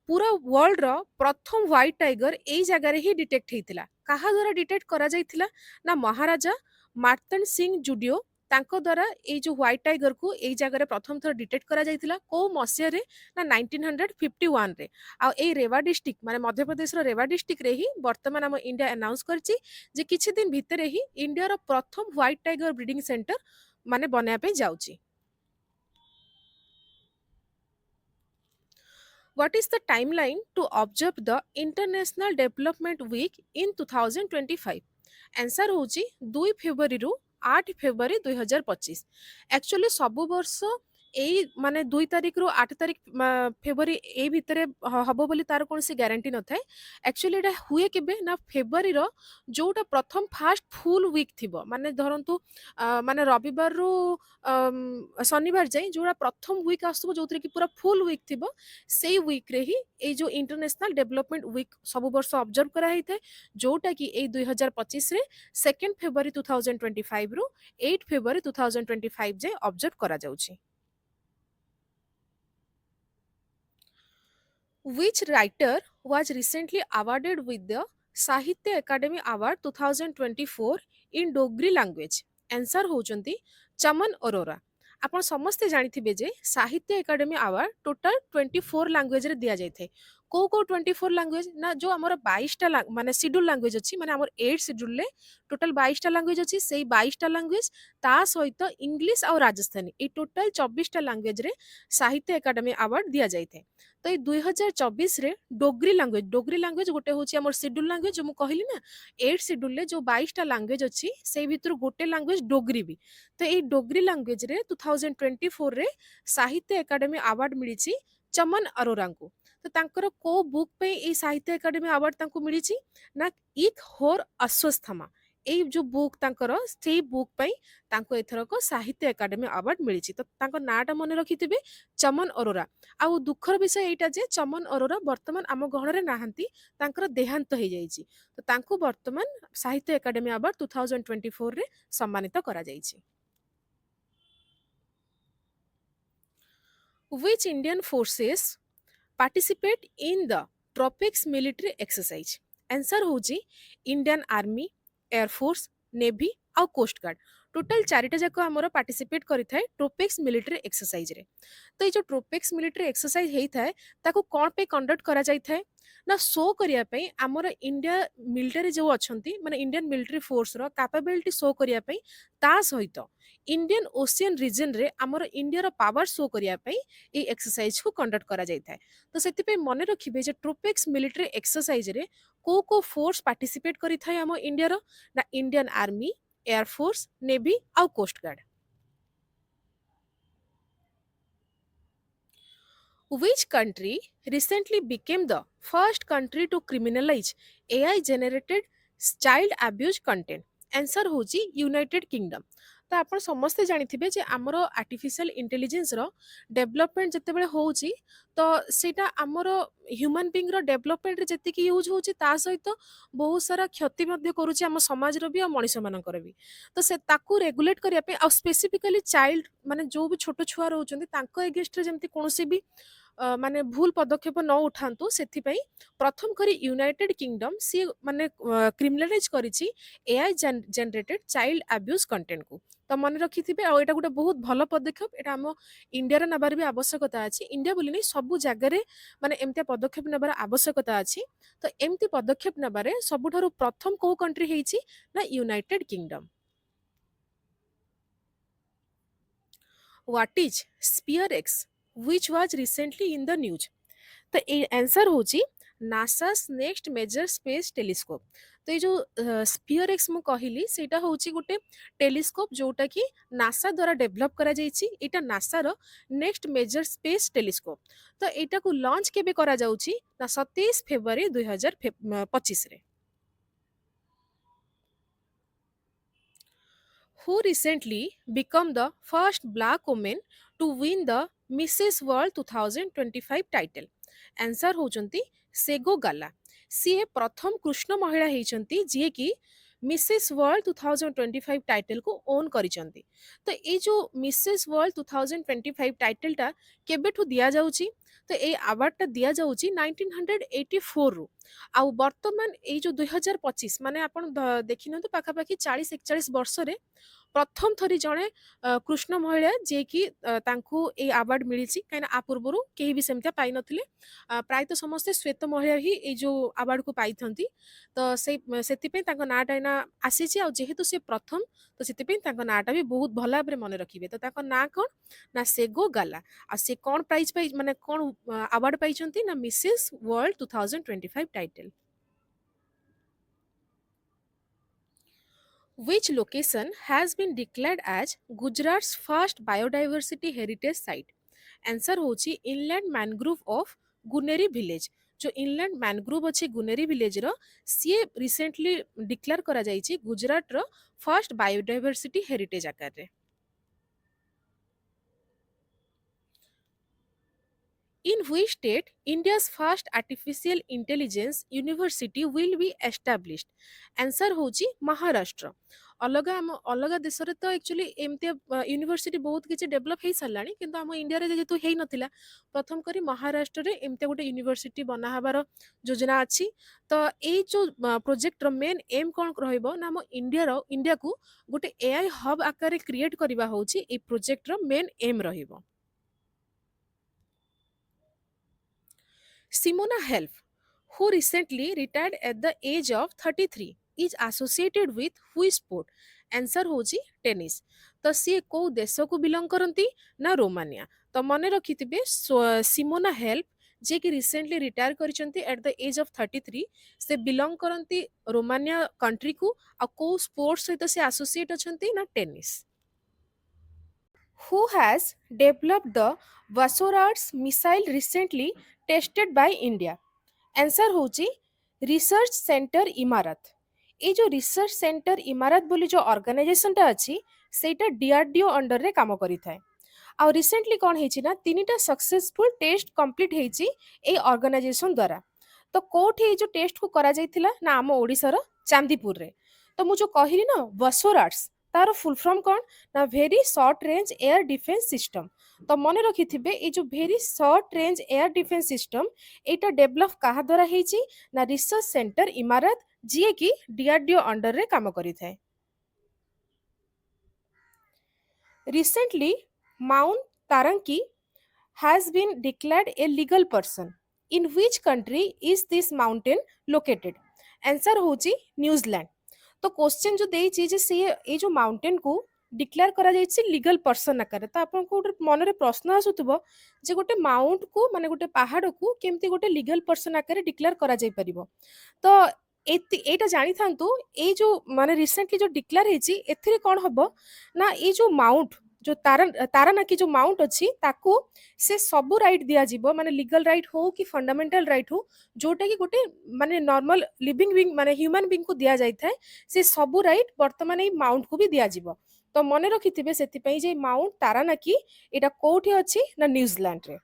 A: पूरा वर्ल्ड रो प्रथम व्हाइट टाइगर एई जगह रे ही डिटेक्ट हेतिला कहा द्वारा डिटेक्ट करा जाइथिला ना महाराजा मार्तन सिंह जुडियो तांको द्वारा ए जो व्हाइट टाइगर को एई जगह रे प्रथम थर डिटेक्ट करा जाइथिला को मसिया रे ना 1951 रे आ ए रेवा डिस्ट्रिक्ट माने मध्य प्रदेश रो रेवा डिस्ट्रिक्ट रे ही वर्तमान हम इंडिया अनाउंस करची जे किछि दिन भितरे ही इंडिया रो प्रथम व्हाइट टाइगर ब्रीडिंग सेंटर माने बना पे जाउची What is the timeline to observe the International Development Week in 2025? Answer होची 2 फेब्रुआरी रु 8 ଫେବୃଆରୀ 2025। एक्चुअली सब वर्ष एई माने 2 तारीख रु 8 तारीख फेब्रुआरी ए भितरे हबो बोली तार कोनसी ग्यारंटी न थाए। एक्चुअली एटा हुए केबे ना फेब्रुआरी रो जोटा प्रथम फास्ट फुल वीक थिबो माने धरंतु माने रविवार रु शनिवार जाए जोटा प्रथम वीक आसुबो जोतरे कि पूरा फुल वीक थिबो सेई वीक रे ही ए जो इंटरनेशनल डेवलपमेंट वीक सब वर्ष ऑब्जर्व करा हिते जोटा कि ए 2025 रे 2 फेब्रुआरी 2025 रु 8 फेब्रुआरी 2025 जे ऑब्जर्व करा जाउछि। Which writer was recently awarded with the Sahitya Academy Award 2024 in Dogri language? Answer होउचंती चमन अरोरा। आपण समस्ते जानिथिबे जे साहित्य एकाडेमी अवार्ड टोटल 24 लैंग्वेज रे दिया जायथे। को 24 लैंग्वेज ना जो हमर 22 टा माने शेड्यूल लैंग्वेज अछि माने हमर 8 शेड्यूल ले टोटल 22 टा लैंग्वेज अछि सेही 22 टा लैंग्वेज ता सहित इंग्लिश और राजस्थानी ए टोटल 24 टा लैंग्वेज रे साहित्य एकाडेमी अवार्ड दिया जायथे। तो ये 2024 रे डोगरी लैंग्वेज गोटे होची हमर शेड्यूल लैंग्वेज जो मु कहली ना 8 शेड्यूल ले जो 22 टा लैंग्वेज अछि से भितर गोटे लैंग्वेज डोगरी भी। तो ये डोगरी लैंग्वेज रे 2024 रे साहित्य एकाडेमी अवार्ड मिली चमन अरोरा को। तो तांकर को बुक पे ए साहित्य एकाडेमी अवार्ड तांको मिली ना इक होर अश्वत्थामा ए जो बुक तांकर से बुक पे तांको एथरक साहित्य एकाडेमी अवार्ड मिली। तो तांको नाटा मन रखिथिबे चमन अरोरा। आउ दुखर विषय एटा जे चमन अरोरा वर्तमान आम गहणरे नाहांती तांकर देहांत हो जाइछि। तो तांको वर्तमान साहित्य एकाडेमी अवार्ड 2024 रे सम्मानित करा जाइछि। Which Indian forces participate in the tropics military exercise? Answer होची Indian army, air force, navy आउ कोस्ट गार्ड। टोटल चारिटा जाक आमर पार्टिसिपेट करिथाय ट्रोपिक्स मिलिट्री एक्सरसाइज रे। तो ये जो ट्रोपिक्स मिलिट्री एक्सरसाइज हेइथाय ताको कोन पे कंडक्ट करा जाइथाय ना शो करिया पे आमर इंडिया मिलिटरी जो अछंती माने इंडियन मिलिटरी फोर्स रो कैपेबिलिटी शो करिया पे ता सहित इंडियन ओशियन रीजन रे आमर इंडिया रो पावर शो करिया पे ए एक्सरसाइज को कंडक्ट करा जाइथाय। तो सेति पे मने रखिबे जे ट्रोपिक्स मिलिट्री एक्सरसाइज रे को फोर्स पार्टिसिपेट करिथाय आम इंडिया रो ना Indian army, air force, navy आउ coast guard. Which country recently became the first country to criminalize AI generated child abuse content? Answer होची यूनाइटेड किंगडम। तो आपण समस्ते जानिथिबे जे हमरो आर्टिफिशियल इंटेलिजेंस रो डेवलपमेंट जतेबेले होउची तो सेटा हमरो ह्यूमन बीइंग रो डेवलपमेंट रे जति की यूज होउची ता सहित बहुत सारा क्षति मध्य करूची हम समाज रो भी और मनुष्य मानकर भी। तो से ताकू रेगुलेट करिया पे और स्पेसिफिकली चाइल्ड माने जो भी छोट छुआ रहउचंदी तांको एगेंस्ट रे जेमति कोनोसी भी माने भूल पदक्षेप न उठांतु सेथिपाई प्रथम करी यूनाइटेड किंगडम सी माने क्रिमिनलाइज करिछि AI generated child abuse content को। तो मन रखिथिबे आ एटा गोटे बहुत भलो पदक्षेप एटा हम इंडिया रे नबार भी आवश्यकता अछि। इंडिया बोली नै सब जगह रे माने एमते पदक्षेप नबार आवश्यकता अछि। तो एमती पदक्षेप नबारे सबुठारु प्रथम को कंट्री हेछि ना United Kingdom. What is SPHEREx which was recently in the news? तो ए आंसर होची NASA's next major space telescope. तो ये जो स्पीयर एक्स मु कहली सेटा होची गोटे टेलीस्कोप जोटा कि नासा द्वारा डेवलप करा जाइछि। एटा नासा रो नेक्स्ट मेजर स्पेस टेलीस्कोप। तो एटा को लॉन्च केबे करा जाउछि ना 27 फेब्रुआरी 2025 रे। Who recently become the first black woman to win the Mrs. World 2025 title? Answer होचंती सेगो gala. CA प्रथम कृष्ण महिला हेचंती जे कि मिसेस वर्ल्ड 2025 टाइटल को ओन करिसंती। तो ए जो मिसेस वर्ल्ड 2025 टाइटल टा केबेठु दिया जाउची तो ए अवार्ड टा दिया जाउची 1984 रु। आउ वर्तमान ए जो 2025 माने आपण देखिनंतु पाखा पाखी 40 41 वर्ष रे प्रथम थरी जणे कृष्ण महिला जे कि तांकू ए अवार्ड मिलिछि काइना आ पूर्वरु केही भी सेमता पाइ नथिले। प्रायतः समस्ते श्वेत महिला ही ए जो अवार्ड को पाइथंती। तो से सेति पे तांको नाटा एना आसीछि आ जेहेतु से प्रथम तो सेति पे तांको नाटा भी बहुत भला भाबरे मने रखिबे। तो तांको ना कोन ना सेगो गाला आ से कोन प्राइज पाइ माने कोन अवार्ड पाइछंती ना Mrs world 2025 title. Which location has been declared as Gujarat's first biodiversity heritage site? Answer होची inland mangrove of Guneri village. जो इनलैंड मैनग्रोव अच्छे गुनेरी विलेज रो सी रिसेंटली डिक्लेयर करा जाइछि Gujarat row first biodiversity heritage आकार रे. In which state India's first artificial intelligence university will be established? Answer होची महाराष्ट्र. अलगा आम अलगा देश रे तो एक्चुअली एमती यूनिवर्सिटी बहुत किछि डेवलप हेई सरलानी किंतु आम इंडिया रे जेतु हेई नथिला प्रथम करी महाराष्ट्र रे एमती गोटे यूनिवर्सिटी बना हबार योजना अछि. तो एई जो प्रोजेक्ट रो मेन एम कोन रहइबो ना हम इंडिया को गोटे एआई हब आकार क्रिएट करबा होची ए प्रोजेक्ट रो मेन एम रहिबो. Simona Halep, who recently retired at the age of 33, is associated with which sport? Answer होची टेनिस. तो सी को देश को बिलोंग करती ना रोमानिया. तो मन रखिथिबे सिमोना हेल्प जे कि रिसेंटली रिटायर करिसंती एट द एज ऑफ 33 से बिलोंग करती रोमानिया कंट्री को आ को स्पोर्ट्स सहित से एसोसिएट अछंती ना tennis. Who has developed the Vasorats missile recently tested by India? Answer होची रिसर्च सेंटर इमारत. ए जो रिसर्च सेंटर इमारत बोली जो ऑर्गेनाइजेशन टा अछि सेटा डीआरडीओ अंडर रे काम करी थाए. आ रिसेंटली कोन हेछि ना तीनिटा सक्सेसफुल टेस्ट कंप्लीट हेछि ए ऑर्गेनाइजेशन द्वारा. तो कोठी ए जो टेस्ट को करा जाइथिला ना आम ओडिसा रो चांदीपुर रे. तो मु जो कहिली ना वसोराट्स तार फुल फॉर्म कोन ना very short range air defence system. तो मने रखिथिबे ए जो very short range air defence system एटा डेवलप कहा द्वारा हेछि ना रिसर्च सेंटर इमारत जिए कि डीआरडीओ अंडर रे काम करी थाए. Recently, Mount Taranki has been declared a legal person. In which country is this mountain located? Answer होची न्यूजीलैंड. तो क्वेश्चन जो देइछि जे से ए जो माउंटेन को डिक्लेयर करा जाइछि लीगल पर्सन आकार. तो आपन को मन रे प्रश्न आसुतबो जे गोटे माउंट को माने गोटे पहाड़ को केमती गोटे लीगल पर्सन आकार डिक्लेयर करा जाई परिबो. तो एटा जानी थांतु ए जो माने रिसेंटली जो डिक्लेयर हेछि एथिरे कोन हबो ना ए जो माउंट जो तारानाकी जो माउंट अच्छी ताकू से सबू राइट दिया जीवो माने लीगल राइट हो कि फंडामेंटल राइट हो जोटा कि गोटे माने नॉर्मल लिविंग बीइंग माने ह्यूमन बीइंग को दिया जाय थाए से सबू राइट वर्तमान ए माउंट को भी दिया जीवो. तो मने रखिथिबे सेति पई जे माउंट तारानाकी एटा कोठी अछि ना न्यूजीलैंड रे.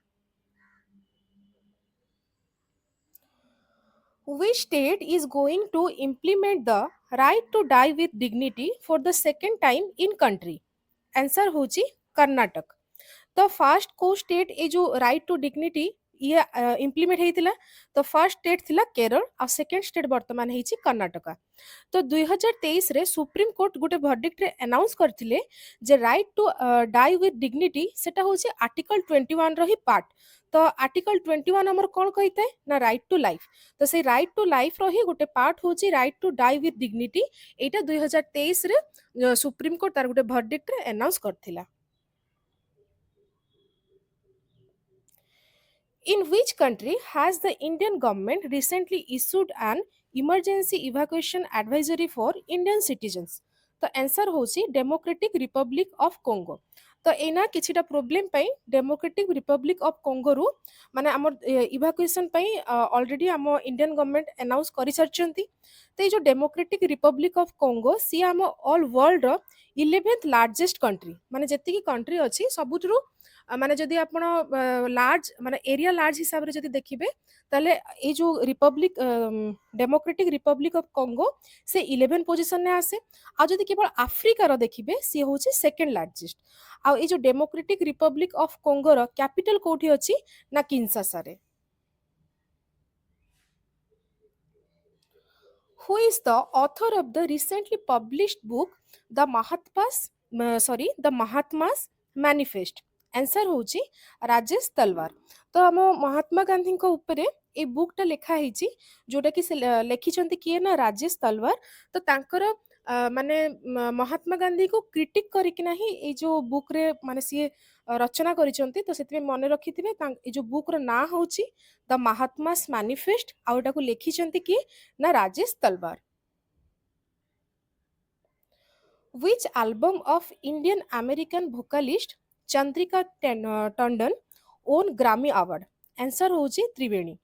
A: Which state is going to implement the right to die with dignity for the second time in country? Answer होची कर्नाटक. तो फर्स्ट को स्टेट ए जो राइट टू डिग्निटी ये इम्प्लीमेंट हेतिला. तो फर्स्ट स्टेट थिला केरल आ सेकंड स्टेट वर्तमान हेची कर्नाटक. तो 2023 रे सुप्रीम कोर्ट गोटे वर्डिक्ट रे अनाउंस करथिले जे right to die with dignity सेटा होची आर्टिकल 21 रो ही पार्ट. तो आर्टिकल 21 हमर कोन कहिते ना राइट टू लाइफ. तो से राइट टू लाइफ रो ही गोटे पार्ट होची right to die with dignity. एटा 2023 रे सुप्रीम कोर्ट तार गोटे वर्डिक्ट रे अनाउंस करथिला. In which country has the Indian government recently issued an emergency evacuation advisory for Indian citizens? तो आंसर होची डेमोक्रेटिक रिपब्लिक ऑफ कोंगो. तो एना किछिटा प्रोब्लेम पई डेमोक्रेटिक रिपब्लिक ऑफ कोंगो रु माने हमर इवाकुएशन पई ऑलरेडी हम इंडियन गवर्नमेंट अनाउंस करि सरचंती. तो ये जो डेमोक्रेटिक रिपब्लिक ऑफ कोंगो सी हम ऑल वर्ल्ड रो 11th लार्जेस्ट कंट्री माने जति की कंट्री अछि सबुठु माने जदि आपण लार्ज माने एरिया लार्ज हिसाब रे जदि देखिबे ताले ए जो Republic democratic republic of Congo से 11 पोजीशन ने आसे. आ जदि केवल अफ्रीका रो देखिबे से होची सेकंड लार्जेस्ट. आ ए जो डेमोक्रेटिक रिपब्लिक ऑफ कोंगो रो कैपिटल कोठी अछि ना किंशासा रे. Who is the author of the recently published book The Mahatma's Manifest? Answer होची राजेश तलवार. तो हम महात्मा गांधी को ऊपर ए बुकटा लेखा ହେଇଛି जोटा कि लेखिछंती किए ना राजेश तलवार. तो तांकर माने महात्मा गांधी को क्रिटिक करिक नाही ए जो बुक रे माने सी रचना करिसंती. तो सेति मने रखिथिबे ए जो बुक रो ना होची द महात्मास मैनिफेस्ट आ एटा को लेखिछंती कि ना राजेश तलवार. Which album of Indian American vocalist Chandrika Tandon won Grammy Award? Answer होची त्रिवेणी.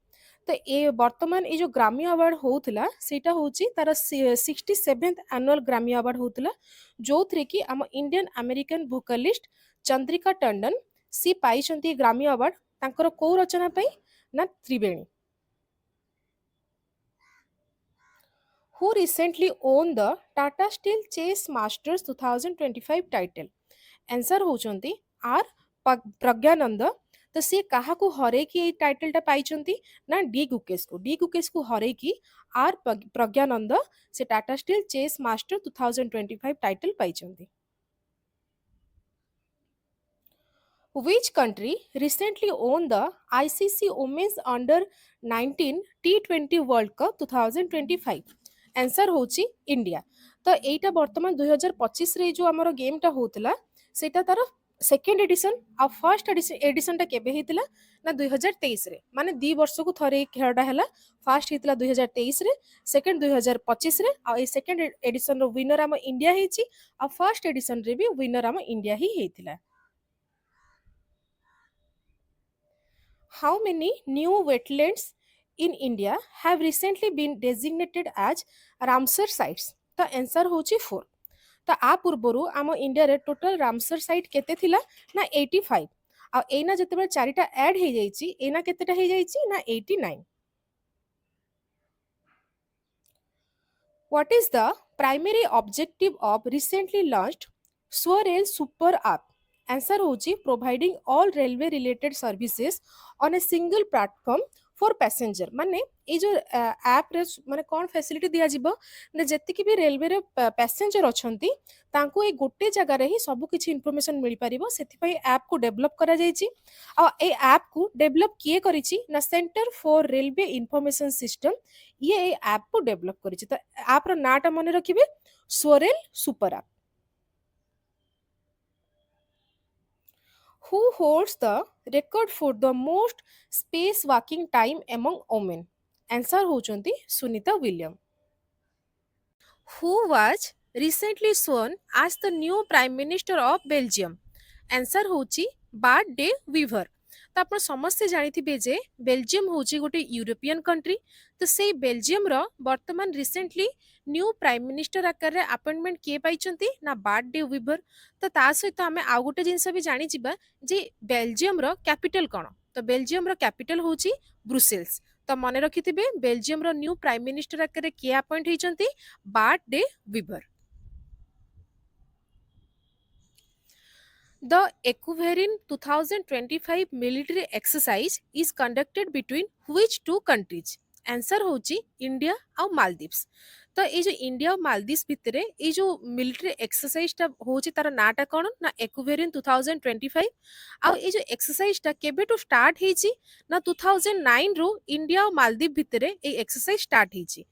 A: तो ए वर्तमान ये जो ग्रामी अवार्ड होउतला सेटा होची तार 67th एनुअल ग्रामी अवार्ड होउतला जो थ्रे कि आम Indian American vocalist Chandrika Tandon सी पाइछंती ग्रामी अवार्ड तांकर को रचना पई ना Triveni. Who recently won the Tata Steel Chase Masters 2025 title? Answer होचंती आर प्रज्ञानंद. तो सी काहाकू हरे कि एई टाइटलटा पाइचंती ना डी गुकेश को हरे कि आर प्रज्ञानंद से Tata steel chess master 2025 title पाइचंती. Which country recently won the ICC Women's Under 19 T20 World Cup 2025? Answer होची इंडिया. तो एटा वर्तमान 2025 रे जो हमर गेमटा होतला सेटा तार सेकेंड एडिशन आ फर्स्ट एडिशन टा केबे हेतिला ना 2023 रे माने 2 वर्ष को थरे खेलडा हैला. फर्स्ट हेतिला 2023 रे, सेकेंड 2025 रे आ ए सेकेंड एडिशन रो विनर हम इंडिया हेची आ फर्स्ट एडिशन रे भी विनर हम इंडिया ही हेतिला. How many new wetlands in India have recently been designated as Ramsar sites? तो आंसर होची 4. तो आ पूर्वरु आम इंडिया रे टोटल रामसर साइट केते थिला ना 85 आ एना जतेबे चारिटा ऐड हे जाईची एना केतेटा हे जाईची ना 89. What is the primary objective of recently launched Swarail Super App? Answer होची providing all railway related services on a single platform for passenger. माने ए जो ऐप रे माने कोन फैसिलिटी दिया जिवो ने जत्ति भी रेलवे रे पैसेंजर अछंती तांको ए गोटे जगह रे ही सब किछि इन्फॉर्मेशन मिल परिबो सेति पई ऐप को डेवलप करा जाईची. आ ए ऐप को डेवलप किए करिछि ना centre for railway information system ये ए ऐप को डेवलप करिछि. तो ऐप रो नाटा मने रखिबे SwaRail super app. Who holds the record for the most spacewalking time among women? Answer होचंती Sunita William. Who was recently sworn as the new Prime Minister of Belgium? Answer होची बार्ट डे वीवर. तो आप समस्ते जानिथिबे जे बेल्जियम होची गोटे यूरोपियन कंट्री. तो से बेल्जियम रो वर्तमान रिसेंटली न्यू प्राइम मिनिस्टर आकार रे अपॉइंटमेंट किए पाइचंती ना बार्ट डे वीवर. तो ता सहित आमे आ गोटे जिंस भी जानि जिबा जे बेल्जियम रो कैपिटल कोन. तो बेल्जियम रो कैपिटल होची ब्रुसेल्स. तो मने रखिथिबे बेल्जियम रो न्यू प्राइम मिनिस्टर आकार रे किए अपॉइंट हेचंती Bart De Wever. The Ecuadorian 2025 military exercise is conducted between which two countries? Answer होची इंडिया और मालदीव्स. तो ये जो इंडिया और मालदीव्स भितरे ये जो मिलिट्री एक्सरसाइज टा होची तार नाटा कोन ना एक्वेरियन 2025. आ ये जो एक्सरसाइज टा केबे टू स्टार्ट हेची ना 2009 रो इंडिया और मालदीव भितरे ए एक्सरसाइज स्टार्ट हेची.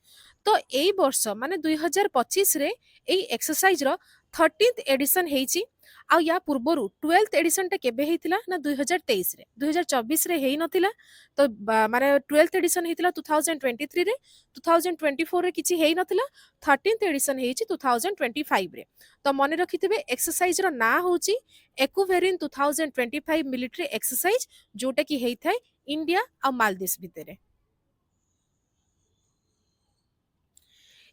A: तो एई वर्ष माने 2025 रे एई एक्सरसाइज रो 13th एडिशन हेची. आ या पूर्वरु 12th एडिशन टा केबे हेतिला ना 2023 रे. 2024 रे हेई नथिला. तो माने 12th एडिशन हेतिला 2023 रे. 2024 रे किछि हेई नथिला. 13th एडिशन हेछि 2025 रे. तो मने रखिथिबे एक्सरसाइज रो ना होछि एक्वेरियन 2025 मिलिट्री एक्सरसाइज जोटा कि हेई थाए इंडिया आ मालदीव्स भितरे.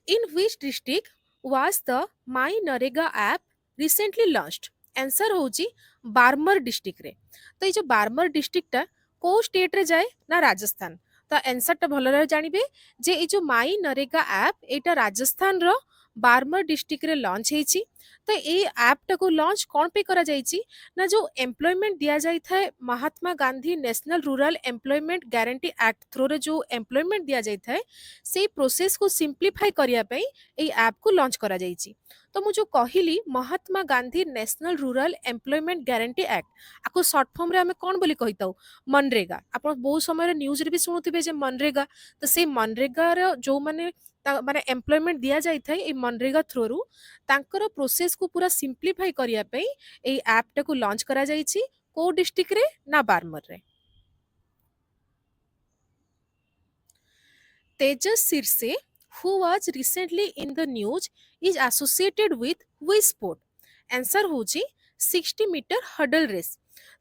A: In which district was the My Narega app recently launched? Answer होची बार्मर डिस्ट्रिक्ट रे. तो ये जो बार्मर डिस्ट्रिक्ट टा को स्टेट रे जाए ना राजस्थान. तो आंसर टा भलो रे जानिबे जे ये जो माई नरेगा ऐप एटा राजस्थान रो बार्मर डिस्ट्रिक्ट रे लॉन्च हेची. तो ये ऐप टा को लॉन्च कोन पे करा जाईची ना जो एम्प्लॉयमेंट दिया जाई थाए Mahatma Gandhi national rural employment guarantee act through रे जो एम्प्लॉयमेंट दिया जाई थाए से प्रोसेस को सिंप्लीफाई करिया पई ए ऐप को लॉन्च करा जाईची. तो मु जो कहिली Mahatma Gandhi national rural employment guarantee act आको शॉर्ट फॉर्म रे हमें कोन बोली कहिताऊ मनरेगा. आपण बहुत समय न्यूज रे भी सुनुथिबे जे मनरेगा. तो से मनरेगा रे जो माने माने एम्प्लॉयमेंट दिया जाई थाए ए मनरेगा थ्रू रु तांकर प्रोसेस को पूरा सिंप्लीफाई करिया पई ए ऐप टा को लॉन्च करा जाईची. को डिस्ट्रिक्ट रे ना बार्मर रे. तेजस Sirse who was recently in the news is associated with which sport? Answer होची 60 मीटर हडल रेस.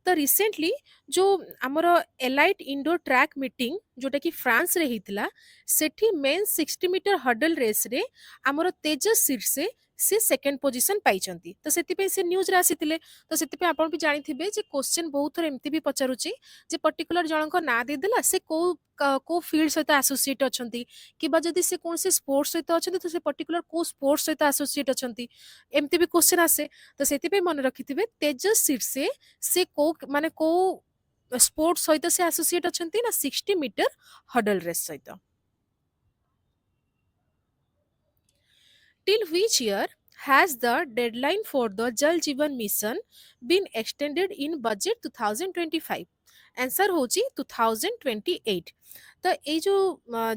A: तो रिसेंटली जो आमर एलाइट इंडोर ट्रैक मीटिंग जोटा कि फ्रांस रे हितला सेठी मेन 60 मीटर हडल रेस रे आमर तेजस शीर्षे से सेकेंड पोजीशन पाइचंती तो सेति से न्यूज रे आसीतिले तो सेति आपण भी जानिथिबे जे क्वेश्चन बहुत थोर एमती भी पचारुची जे पर्टिकुलर जनक ना दे देला से को फील्ड सहित एसोसिएट अछंती किबा जदि से कोन से स्पोर्ट्स सहित अछंती तो से पर्टिकुलर को स्पोर्ट्स सहित एसोसिएट अछंती एमती भी क्वेश्चन आसे तो सेति मन रखिथिबे तेजस शीर्षे से को माने को स्पोर्ट्स सहित से एसोसिएट अछंती ना 60 मीटर हडल रेस सहित. Till which year has the deadline for the Jal Jeevan Mission been extended in budget 2025? Answer होची 2028. तो ये जो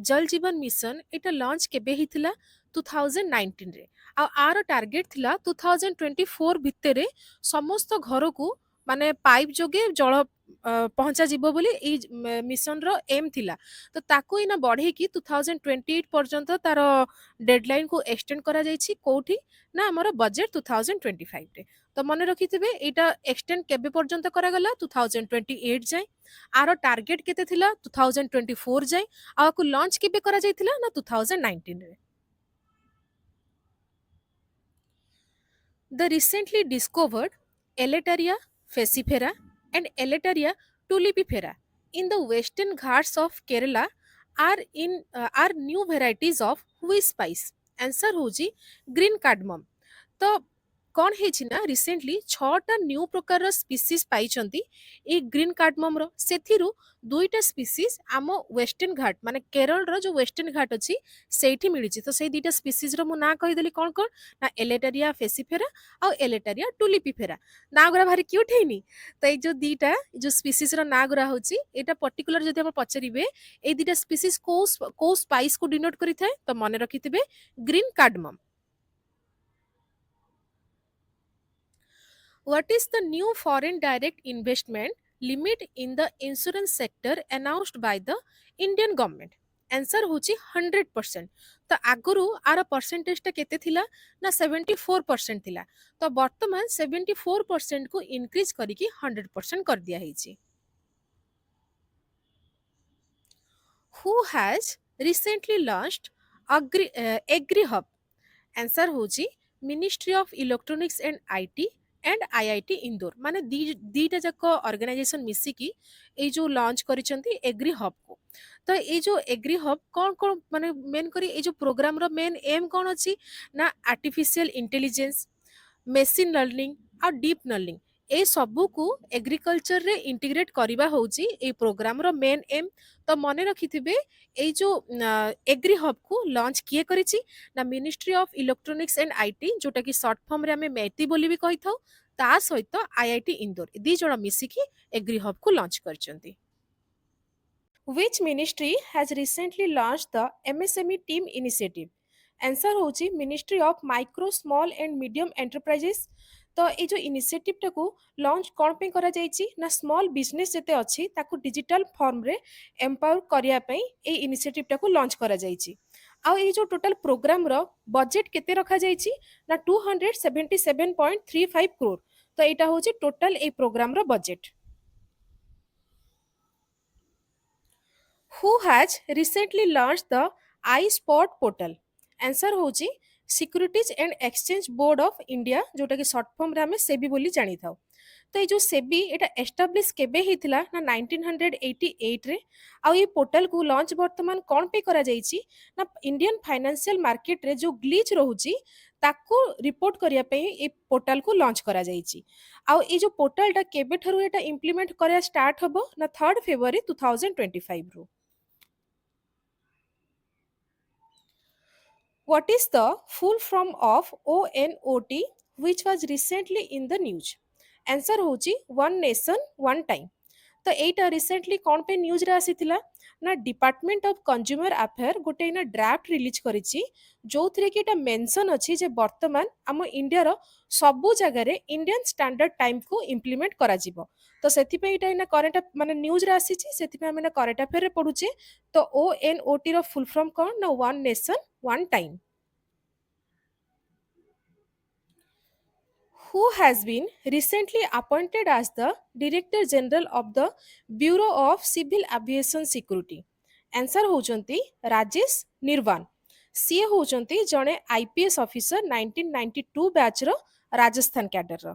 A: जल जीवन मिशन एटा लॉन्च केबे हिथिला 2019 रे आ आर टार्गेट थिला 2024 भितरे समस्त घर को माने पाइप जोगे जल पहुंचा जीवो बोली ए मिशन रो एम थिला तो ताको इना बढ़े की 2028 पर्यंत तार डेडलाइन को एक्सटेंड करा जायछि कोठी ना हमर बजेट 2025 रे तो मन रखिथिबे एटा एक्सटेंड केबे पर्यंत करा गला 2028 जाय आरो टार्गेट केते थिला 2024 जाय आ को लॉन्च केबे करा जायथिला ना 2019 रे. The recently discovered Eleutheria facifera and Eleutheria tulipifera in the western Ghats of Kerala are new varieties of which spice? Answer होजी green cardamom. तो कौन ହେଇଛି ନା ରିସେଣ୍ଟଲି ଛଅଟା ନ୍ୟୁ ପ୍ରକାରର ସ୍ପିସିସ୍ ପାଇଛନ୍ତି ଏଇ ଗ୍ରୀନ୍ କାର୍ଡମମର ସେଥିରୁ ଦୁଇଟା ସ୍ପିସିସ୍ ଆମ ୱେଷ୍ଟର୍ଣ୍ଣ ଘାଟ ମାନେ କେରଳର ଯୋଉ ୱେଷ୍ଟର୍ଣ୍ଣ ଘାଟ ଅଛି ସେଇଠି ମିଳିଛି ତ ସେଇ ଦିଟା ସ୍ପିସିସ୍ର ମୁଁ ନାଁ କହିଦେଲି କ'ଣ କ'ଣ ନା ଏଲେଟାରିଆ ଫେସିଫେରା ଆଉ ଏଲେଟାରିଆ ଟୁଲିପିଫେରା ନାଁ ଗୁରା ଭାରି କ୍ୟୁଟ୍ ହେଇନି ତ ଏଇ ଯୋଉ ଦିଟା ଯୋଉ ସ୍ପିସିସ୍ର ନାଁ ଗୁରା ହଉଛି ଏଇଟା ପର୍ଟିକୁଲାର ଯଦି ଆପଣ ପଚାରିବେ ଏଇ ଦିଟା ସ୍ପିସିସ୍ କୋଉ ସ୍ପାଇସ୍କୁ ଡିନୋଟ୍ କରିଥାଏ ତ ମନେ ରଖିଥିବେ green cardamom. What is the new foreign direct investment limit in the insurance sector announced by the Indian government? Answer होची 100%. तो आगुरु आर परसेंटेज टा केते थिला ना 74% थिला तो वर्तमान 74% को इंक्रीज करिकी 100% कर दिया ହେଇची. Who has recently launched AgriHub? Answer होची ministry of electronics and IT and IIT Indore माने दीटा जाक ऑर्गेनाइजेशन मिसिकी ए जो लॉन्च करिसंती एग्री हब को तो ए जो एग्री हब कौन कौन माने मेन करी ए जो प्रोग्राम रो मेन एम कौन अछि ना आर्टिफिशियल इंटेलिजेंस मेसिन लर्निंग आ डीप लर्निंग ए सबू को एग्रीकल्चर रे इंटीग्रेट करिबा होची ए प्रोग्राम रो मेन एम तो मने रखिथिबे ए जो एग्री हब को लॉन्च किए करिछि ना ministry of electronics and IT जोटा कि शॉर्ट फॉर्म रे हमें मैती बोली भी कहि थाउ ता सहित आईआईटी इंदौर दी जण मिसिकी एग्री हब को लॉन्च करचंती. Which ministry has recently launched the MSME team initiative? Answer होची ministry of micro small and medium enterprises तो ये जो इनिशिएटिव टाको लॉन्च कौन पे करा जायछि ना स्मॉल बिजनेस जते अछि ताको डिजिटल फॉर्म रे एम्पावर करिया पई ए इनिशिएटिव टाको लॉन्च करा जायछि आ ये जो टोटल प्रोग्राम रो बजेट केते रखा जायछि ना 277.35 करोड़ तो एटा होची टोटल ए प्रोग्राम रो budget. Who has recently launched the iSpot portal? Answer होची securities and exchange board of India जोटा कि शॉर्ट फॉर्म रे हमें सेबी बोली जानी थाउ तो ये जो सेबी एटा एस्टाब्लिश केबे हिथिला ना 1988 रे आ ये पोर्टल को लॉन्च वर्तमान कोन पे करा जाईची ना इंडियन फाइनेंशियल मार्केट रे जो ग्लिच रहूची ताको रिपोर्ट करिया पे ए पोर्टल को लॉन्च करा जाईची आ ये जो पोर्टल टा केबे ठरू एटा इंप्लीमेंट करिया स्टार्ट हबो ना 3 फेब्रुआरी 2025 रो. What is the full form of ONOT which was recently in the news? Answer होची One Nation One Time. तो एटा रिसेंटली कौन पे न्यूज रे आसीथिला ना डिपार्टमेंट ऑफ कंज्यूमर अफेयर गोटे ना ड्राफ्ट रिलीज करिछि जोथरे कि एटा मेंशन अछि जे वर्तमान हम इंडिया रो सबु जगह रे इंडियन स्टैंडर्ड टाइम को इंप्लीमेंट करा जिवो तो सेथिपई इटा इना करेंट माने न्यूज रे आसी छि सेथिपई हम इना करेंट अफेयर रे पढुचे तो ONOT रो फुल फॉर्म कोन ना one nation one time who has been recently appointed as the Director General of the Bureau of Civil Aviation Security. आंसर होचंती राजेश निर्वाण सी होचंती जणे आईपीएस ऑफिसर 1992 बैच रो राजस्थान कैडर रो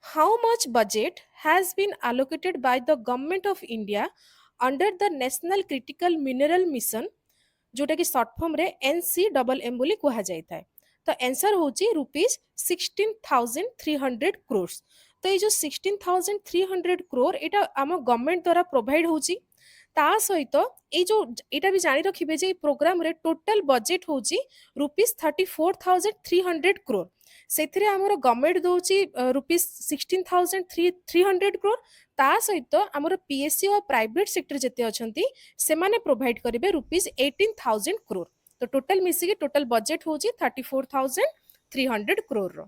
A: how much budget has been allocated by the government of India under the National Critical Mineral Mission जोटा कि सर्ट फॉर्म रे NCMM बोली कहा जाता है तो आंसर होची रुपीज 16,300 crores तो ये जो 16,300 crore एटा आम गवर्नमेंट द्वारा प्रोवाइड होची ता सहित ये जो एटा भी जानी रखिबे जे प्रोग्राम रे टोटल बजेट होची रुपीज 34,300 crore सेथिरे हमर गवर्नमेंट दोची रुपीज 16,300 crore ता सहित आमर पीएससी और प्राइवेट सेक्टर जेते अछंती सेमाने प्रोवाइड करिवे रुपीज 18,000 crore तो टोटल मिसी के टोटल बजेट होची 34,300 crore row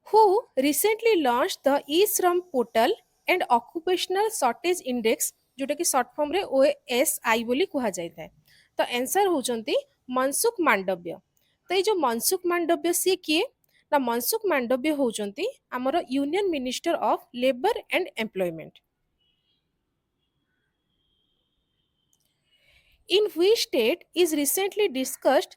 A: who recently launched the e-Shram portal and occupational shortage index जोटा कि शॉर्ट फॉर्म रे OSI बोली कहा जाता है तो आंसर होचंती मनसुख मांडव्य तो ये जो मनसुख मांडव्य सी किए ना मनसुख मांडव्य होचंती हमर union minister of labour and employment in which state is recently discussed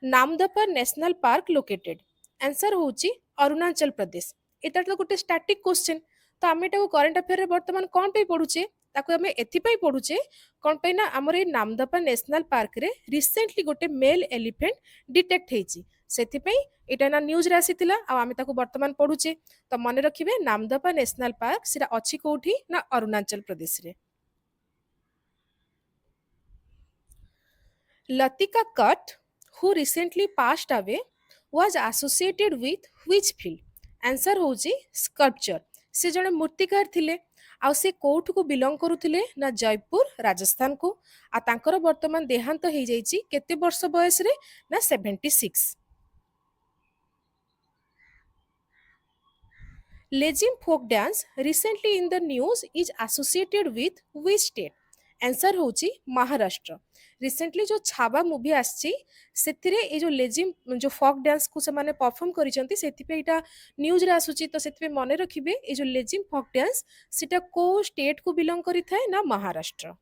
A: Namdapha national park located answer होची अरुणाचल प्रदेश एटा तो गोटे स्टैटिक क्वेश्चन तो आम एटा करंट अफेयर रे वर्तमान कोन पे पढुचे ताको हमें एथि पई पढुचे कोन पे ना हमर ए नामदफा नेशनल पार्क रे रिसेंटली गोटे मेल एलिफेंट डिटेक्ट हेची सेथि पई एटा ना न्यूज रे आसीतिला आ आमे ताको वर्तमान पढुचे तो मने रखिबे नामदफा नेशनल पार्क सिरा अछि कोठी ना अरुणाचल प्रदेश रे Latika Kut, who recently passed away, was associated with which field? Answer होची sculpture. से जड़े मूर्तिकार थिले आउ से कोठ को बिलोंग करुथिले ना जयपुर राजस्थान को आ तांकर वर्तमान देहांत हो जाइछि केते वर्ष बयस रे ना 76 Legend folk dance recently in the news is associated with which state? Answer होची महाराष्ट्र रिसेंटली जो छावा मूवी आछि सेथिरे ए जो लेजिम जो फोक डांस को से माने परफॉर्म करिसंती सेथि पे एटा न्यूज रे आसुची तो सेथि पे मने रखिबे ए जो लेजिम फोक डांस सेटा को स्टेट को बिलोंग करि थाए ना महाराष्ट्र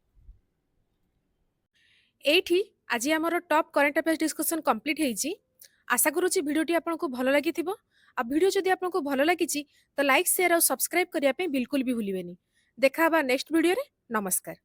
A: एठी आज हमर top current affairs discussion complete हेची आशा करूची वीडियोटी आपनको भलो लागिथिबो आ वीडियो जदि आपनको भलो लागिची तो लाइक शेयर और सब्सक्राइब करिया पे बिल्कुल भी भूलिबेनी देखा बा नेक्स्ट वीडियो रे नमस्कार।